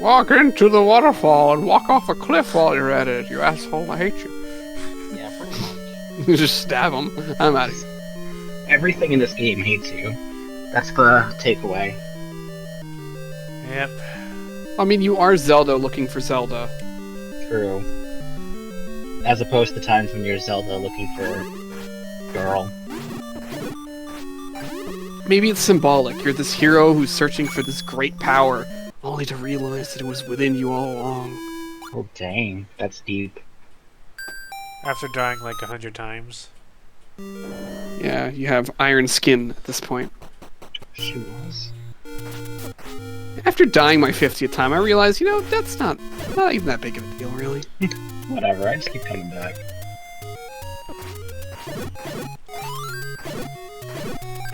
Walk into the waterfall and walk off a cliff while you're at it, you asshole. I hate you. Yeah, pretty much. Just stab him. I'm out of here. Everything in this game hates you. That's the takeaway. Yep. I mean, you are Zelda looking for Zelda. True. As opposed to times when you're Zelda looking for girl. Maybe it's symbolic. You're this hero who's searching for this great power, only to realize that it was within you all along. Oh dang, that's deep. After dying like 100 times. Yeah, you have iron skin at this point. She was. After dying my 50th time, I realized, you know, that's not even that big of a deal, really. Whatever, I just keep coming back.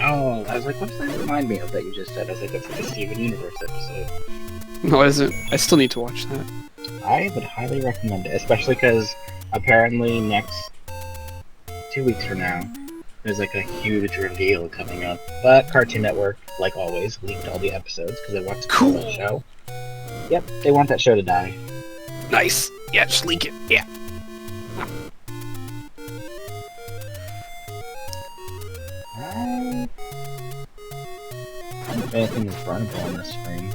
Oh, I was like, what does that remind me of that you just said? I was like, that's like a Steven Universe episode. No, is it? I still need to watch that. I would highly recommend it, especially because apparently next 2 weeks from now, there's like a huge reveal coming up. But Cartoon Network, like always, leaked all the episodes because they want to kill that show. Yep, they want that show to die. Nice. Yeah, just leak it. Yeah. I don't know if anything is burnable on this screen.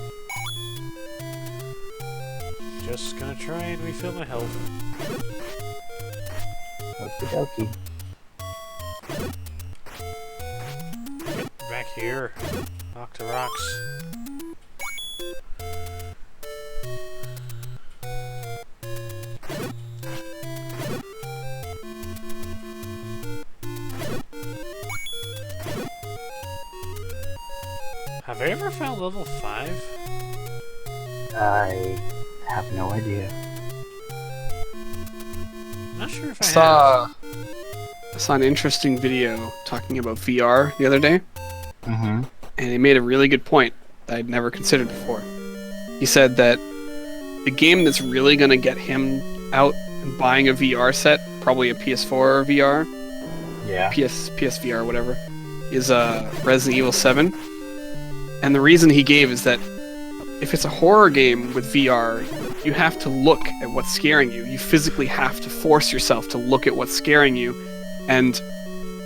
Just gonna try and refill my health. Okie dokie. Get back here. Knock to rocks. Have I ever found level 5? I have no idea. I'm not sure if I have. I saw an interesting video talking about VR the other day, Mm-hmm. and he made a really good point that I'd never considered before. He said that the game that's really going to get him out and buying a VR set, probably a PS4 VR, Yeah. PSVR, whatever, is Resident Evil 7. And the reason he gave is that if it's a horror game with VR, you have to look at what's scaring you. You physically have to force yourself to look at what's scaring you. And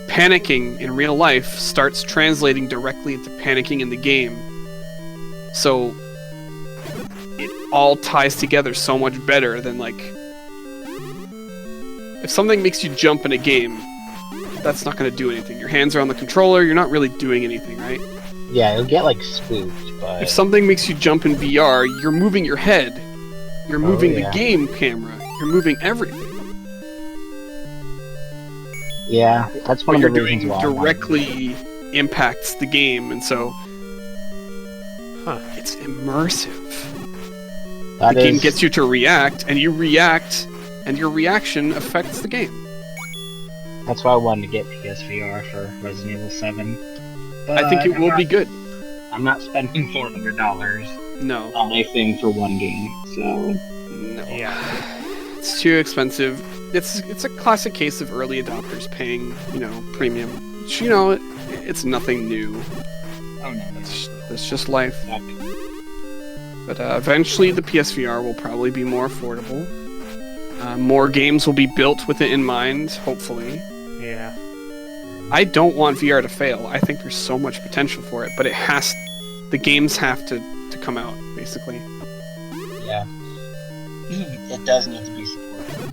panicking in real life starts translating directly into panicking in the game. So it all ties together so much better than, like, if something makes you jump in a game, that's not going to do anything. Your hands are on the controller, you're not really doing anything, right? Yeah, it'll get like spooked, but If something makes you jump in VR, you're moving your head, you're moving yeah. the game camera, you're moving everything. yeah, that's What one you're of the doing reasons why. I like it. directly impacts the game, and so Huh. it's immersive. That The game is- gets you to react, and you react, and your reaction affects the game. That's why I wanted to get PSVR for Resident Evil 7. But I think it will be good. I'm not spending $400 No. on a thing for one game, so No. Yeah. It's too expensive. It's a classic case of early adopters paying, premium. Which, it's nothing new. oh no, It's just life. But eventually the PSVR will probably be more affordable. More games will be built with it in mind, hopefully. Yeah. I don't want VR to fail. I think there's so much potential for it, but the games have to come out, basically. yeah. It does need to be supported.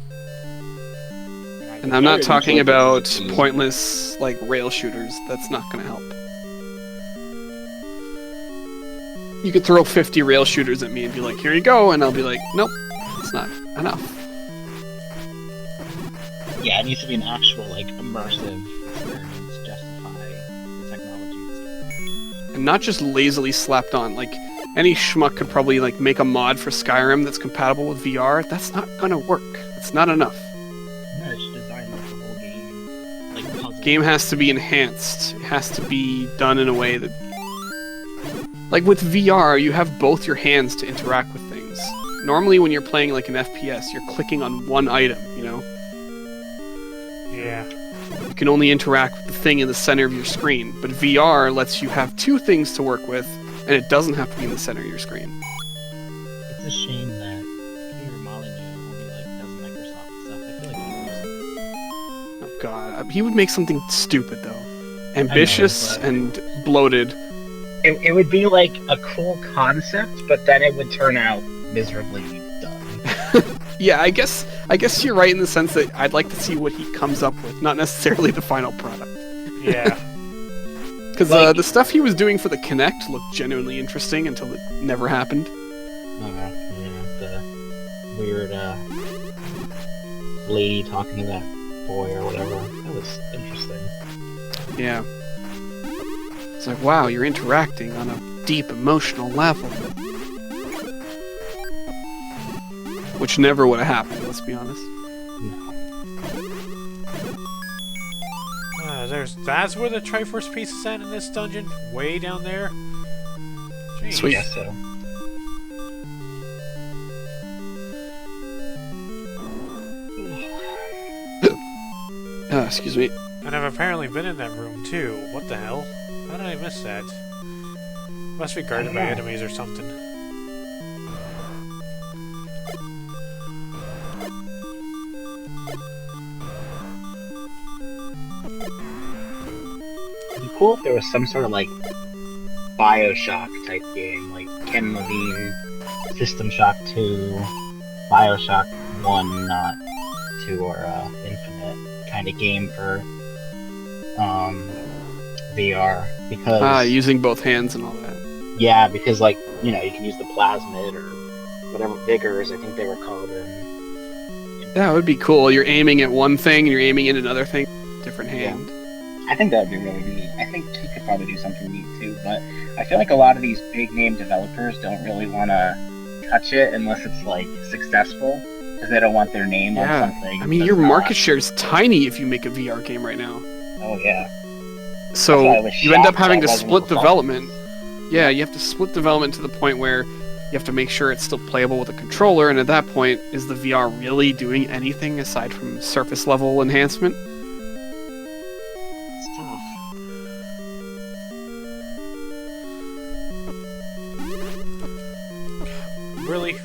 And I'm not talking about pointless, like, rail shooters. That's not gonna help. You could throw 50 rail shooters at me and be like, here you go, and I'll be like, nope, it's not enough. Yeah, it needs to be an actual, like, immersive experience to justify the technology. And not just lazily slapped on. Like, any schmuck could probably, like, make a mod for Skyrim that's compatible with VR. That's not gonna work. It's not enough. No, it's designed like the whole game. Like, puzzle. Game has to be enhanced. It has to be done in a way that... Like, with VR, you have both your hands to interact with things. Normally, when you're playing, like, an FPS, you're clicking on one item, Yeah. You can only interact with the thing in the center of your screen, but VR lets you have two things to work with, and it doesn't have to be in the center of your screen. It's a shame that Peter Molyneux only, like, does Microsoft stuff. I feel like he knows Oh god, he would make something stupid, though. Ambitious but- and bloated. it would be like a cool concept, but then it would turn out miserably done. Yeah, I guess you're right in the sense that I'd like to see what he comes up with, not necessarily the final product. Yeah. Because Like- the stuff he was doing for the Kinect looked genuinely interesting until it never happened. Yeah, the weird lady talking to that boy or whatever. That was interesting. Yeah. It's like, wow, you're interacting on a deep emotional level. Which never would have happened, let's be honest. No. That's where the Triforce piece is at in this dungeon? Way down there? Jeez. Sweet. Guess so. Excuse me. And I've apparently been in that room too. What the hell? How did I miss that? Must be guarded by enemies or something. be cool if there was some sort of like Bioshock type game, like Ken Levine, System Shock 2, Bioshock 1, not 2 or Infinite kind of game for VR, because using both hands and all that. yeah, because like you can use the plasmid or whatever Vigors I think they were called in That would be cool. You're aiming at one thing and you're aiming at another thing, different hand. I think that would be really neat. I think he could probably do something neat too, but I feel like a lot of these big name developers don't really want to touch it unless it's like successful, because they don't want their name on something. I mean, your market share is tiny if you make a VR game right now. Oh yeah. So you end up having to split development. development. Yeah, you have to split development to the point where you have to make sure it's still playable with a controller, and at that point, is the VR really doing anything aside from surface level enhancement? It's tough. Really?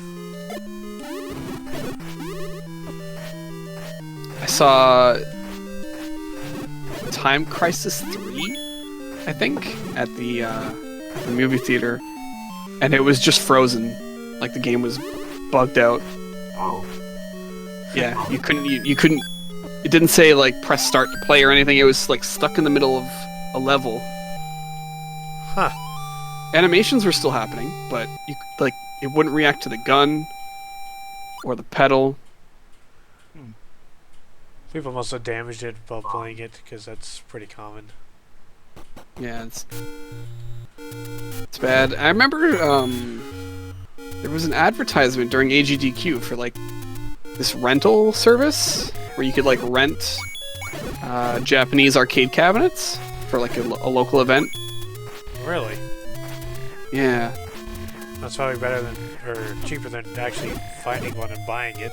I saw Time Crisis 3, I think, at the movie theater, and it was just frozen. Like the game was bugged out. Oh. Yeah, you couldn't. It didn't say like press start to play or anything. It was like stuck in the middle of a level. Huh. Animations were still happening, but it wouldn't react to the gun or the pedal. People must have damaged it while playing it, because that's pretty common. Yeah, it's bad. I remember there was an advertisement during AGDQ for like this rental service where you could like rent Japanese arcade cabinets for like a local event. Really? Yeah. That's probably better than, or cheaper than actually finding one and buying it.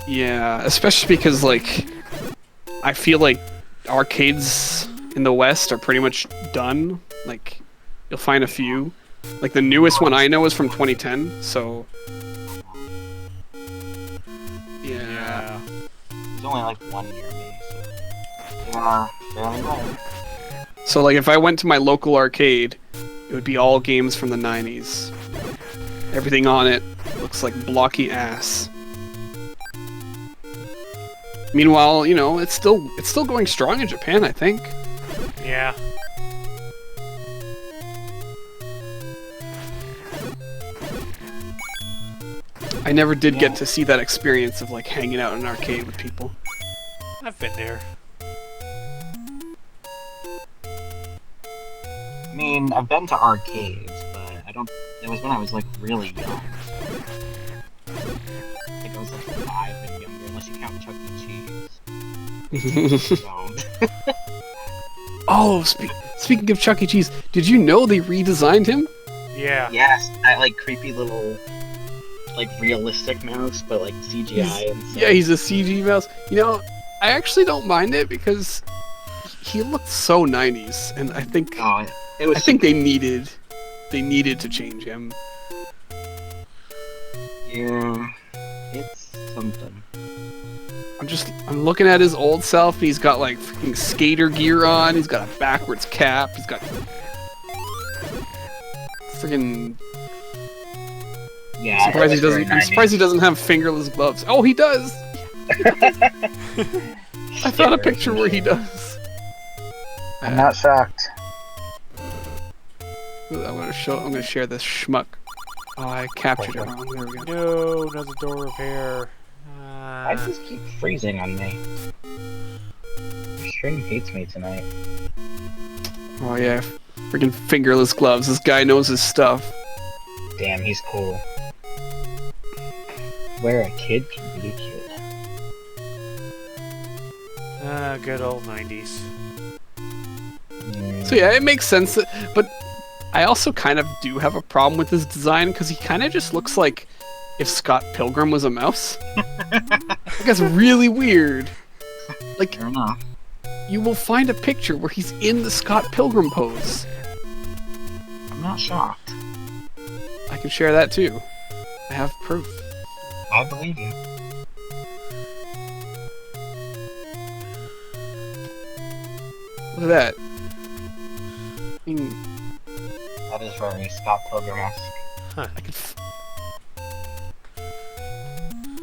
Yeah, especially because like I feel like arcades in the West are pretty much done. Like you'll find a few. Like the newest one I know is from 2010, so yeah. There's only like one near me, so yeah, fairly rare. So like if I went to my local arcade, it would be all games from the 90s. Everything on it looks like blocky ass. Meanwhile, it's still going strong in Japan, I think. Yeah. I never did get to see that experience of like hanging out in an arcade with people. I've been there. I mean, I've been to arcades, but it was when I was like really young. I think I was like 5 and younger, unless you count Chuck E. Cheese. Don't. Oh, speaking of Chuck E. Cheese, did you know they redesigned him? Yeah. Yes, that like creepy little, like realistic mouse, but like CGI and stuff. Yeah, he's a CG mouse. I actually don't mind it because he looked so 90s, and I think I think they needed to change him. Yeah, it's something. I'm looking at his old self, and he's got like freaking skater gear on. He's got a backwards cap. He's got freaking. Yeah, I'm surprised he doesn't have fingerless gloves. Oh, he does. I found a picture where he does. I'm not shocked. I'm gonna share this schmuck. Oh, I captured it wrong. There we go. No, another door repair. I just keep freezing on me. Your stream hates me tonight. Oh yeah, freaking fingerless gloves. This guy knows his stuff. Damn, he's cool. Where a kid can be a kid. Good old 90s. So yeah, it makes sense, but I also kind of do have a problem with his design because he kind of just looks like if Scott Pilgrim was a mouse. Like, that's really weird. Like, Fair enough. you will find a picture where he's in the Scott Pilgrim pose. I'm not shocked. I can share that too. I have proof. I believe you. Look at that. I mean, That is very Scott Pilgrim-esque. I could.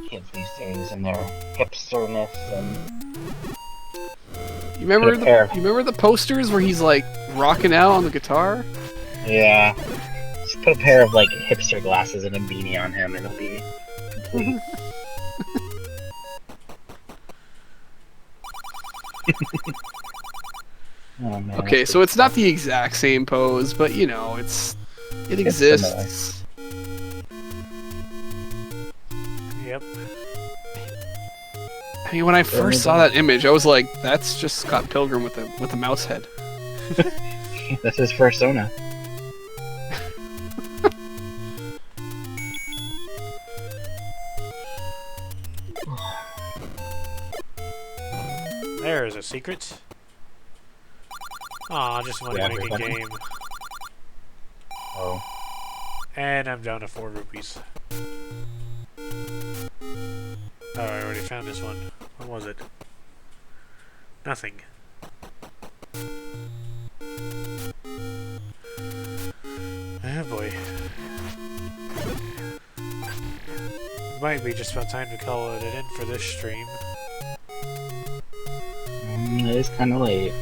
Kids these days and their hipsterness and You remember Put a pair. you remember the posters where he's like rocking out on the guitar? yeah. Just put a pair of like hipster glasses and a beanie on him and it'll be complete. Oh, man, Okay, that's so it's not the exact same pose, but you know, it It's exists. Yep. I mean, when I first saw that image, I was like, "That's just Scott Pilgrim with a mouse head." That's his persona. There's a secret. Aw, just want to Yeah, make a everything. game. Oh. And I'm down to 4 rupees. Oh, I already found this one. What was it? Nothing. Oh boy. Might be just about time to call it in for this stream. It is kind of late.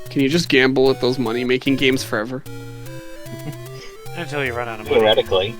Can you just gamble at those money-making games forever? Until you run out of money. Theoretically.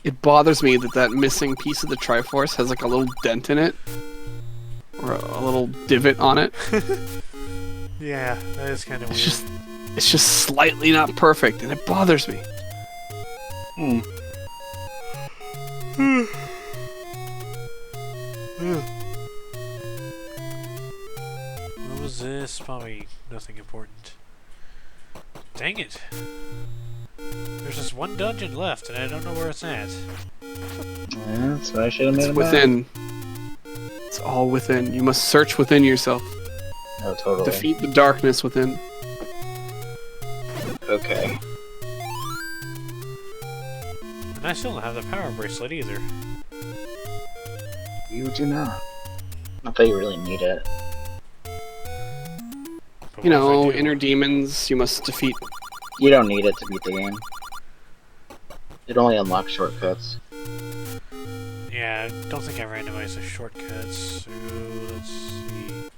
It bothers me that missing piece of the Triforce has like a little dent in it, or a little divot on it. Yeah, that is kind of weird. It's just slightly not perfect, and it bothers me. Hmm. What was this? Probably nothing important. Dang it! There's just one dungeon left, and I don't know where it's at. Yeah, that's what I should have made It's him within. It's all within. You must search within yourself. Oh, totally. Defeat the darkness within. Okay. And I still don't have the power bracelet either. You do not. Not that you really need it. But You what if I know, do? inner demons you must defeat. You don't need it to beat the game. It only unlocks shortcuts. Yeah, I don't think I randomized the shortcuts. So let's see.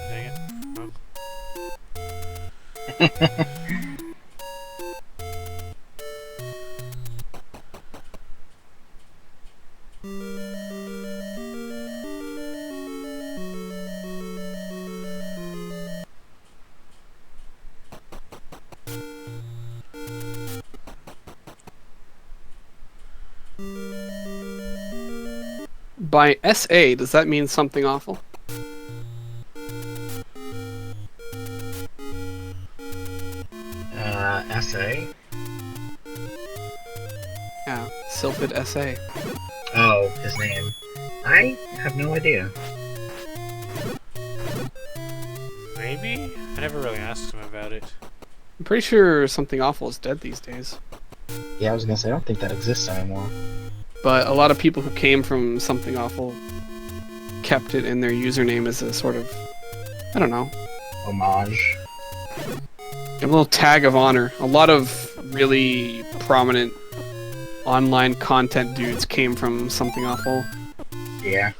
Dang it. Wrong. By SA, does that mean something awful? Essay? Yeah, Sylphid SA. Oh, his name. I have no idea. Maybe? I never really asked him about it. I'm pretty sure Something Awful is dead these days. Yeah, I was gonna say, I don't think that exists anymore. But a lot of people who came from Something Awful kept it in their username as a sort of, I don't know, Homage. a little tag of honor. A lot of really prominent online content dudes came from Something Awful. Yeah.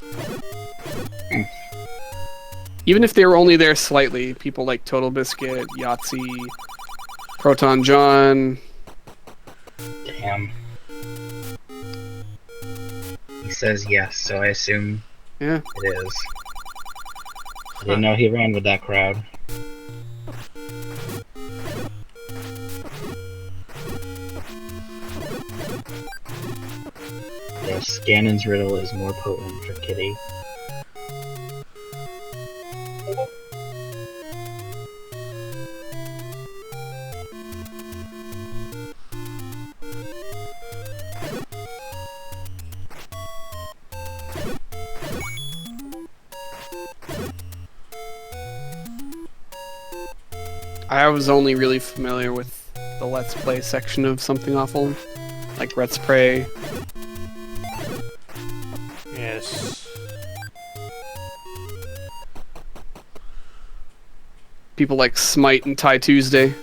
Even if they were only there slightly, people like Total Biscuit, Yahtzee, Proton John. Damn. He says yes, so I assume Yeah. it is. I didn't know he ran with that crowd. Yes, Ganon's riddle is more potent for Kitty. I was only really familiar with the Let's Play section of Something Awful, like Let's Pray. Yes. People like Smite and Ty Tuesday.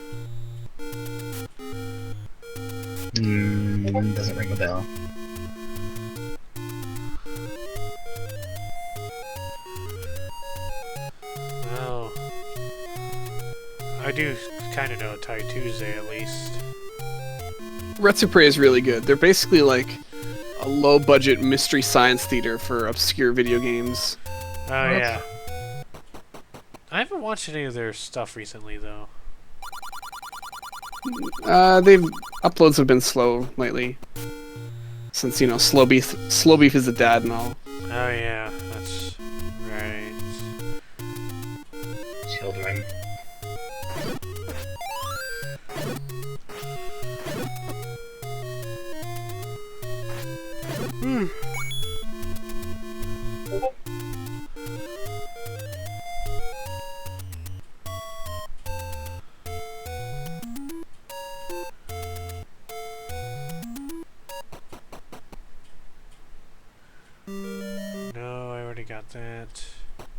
Doesn't ring a bell. Well, I do kind of know Ty Tuesday at least. Retsupre is really good. They're basically like a low-budget mystery science theater for obscure video games. Oh yeah. I haven't watched any of their stuff recently though. They've uploads have been slow lately, since you know Slow Beef is a dad and all. Oh yeah, that's right. Children. No, I already got that.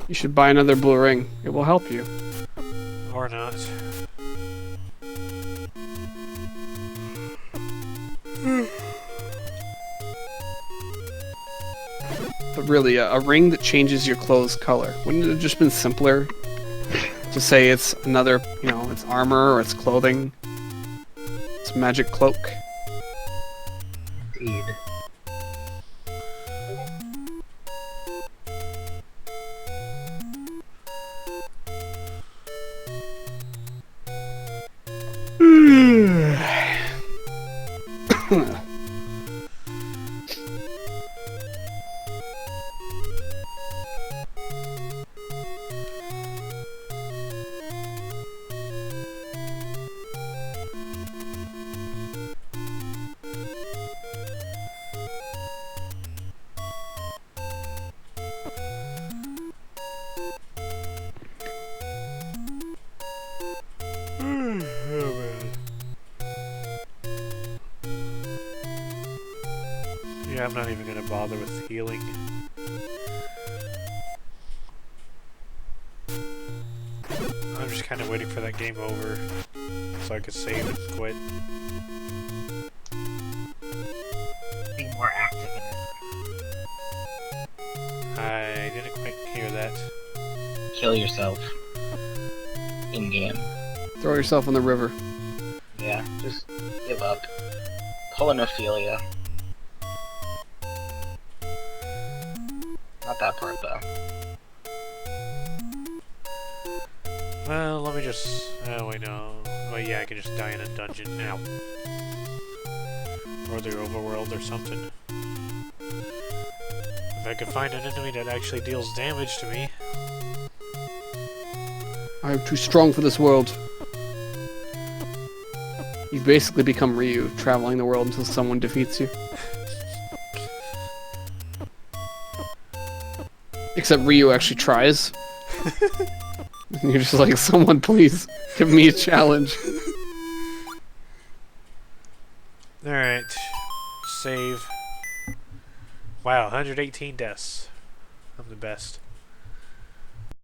You should buy another blue ring. It will help you. Or not. But really, a ring that changes your clothes color. Wouldn't it have just been simpler to say it's another, you know, it's armor or it's clothing? It's a magic cloak. Indeed. Yeah, I'm not even gonna bother with healing. I'm just kind of waiting for that game over so I could save and quit. Be more active in it. I didn't quite hear that. Kill yourself. In game. Throw yourself in the river. Yeah, just give up. Polinophilia. Not that part though. Well, let me just... Oh, wait, no. Oh, yeah, I can just die in a dungeon now. Or the overworld or something. If I could find an enemy that actually deals damage to me. I am too strong for this world. You basically become Ryu, traveling the world until someone defeats you. Except Ryu actually tries. And you're just like, someone please give me a challenge. Alright. Save. Wow, 118 deaths. I'm the best.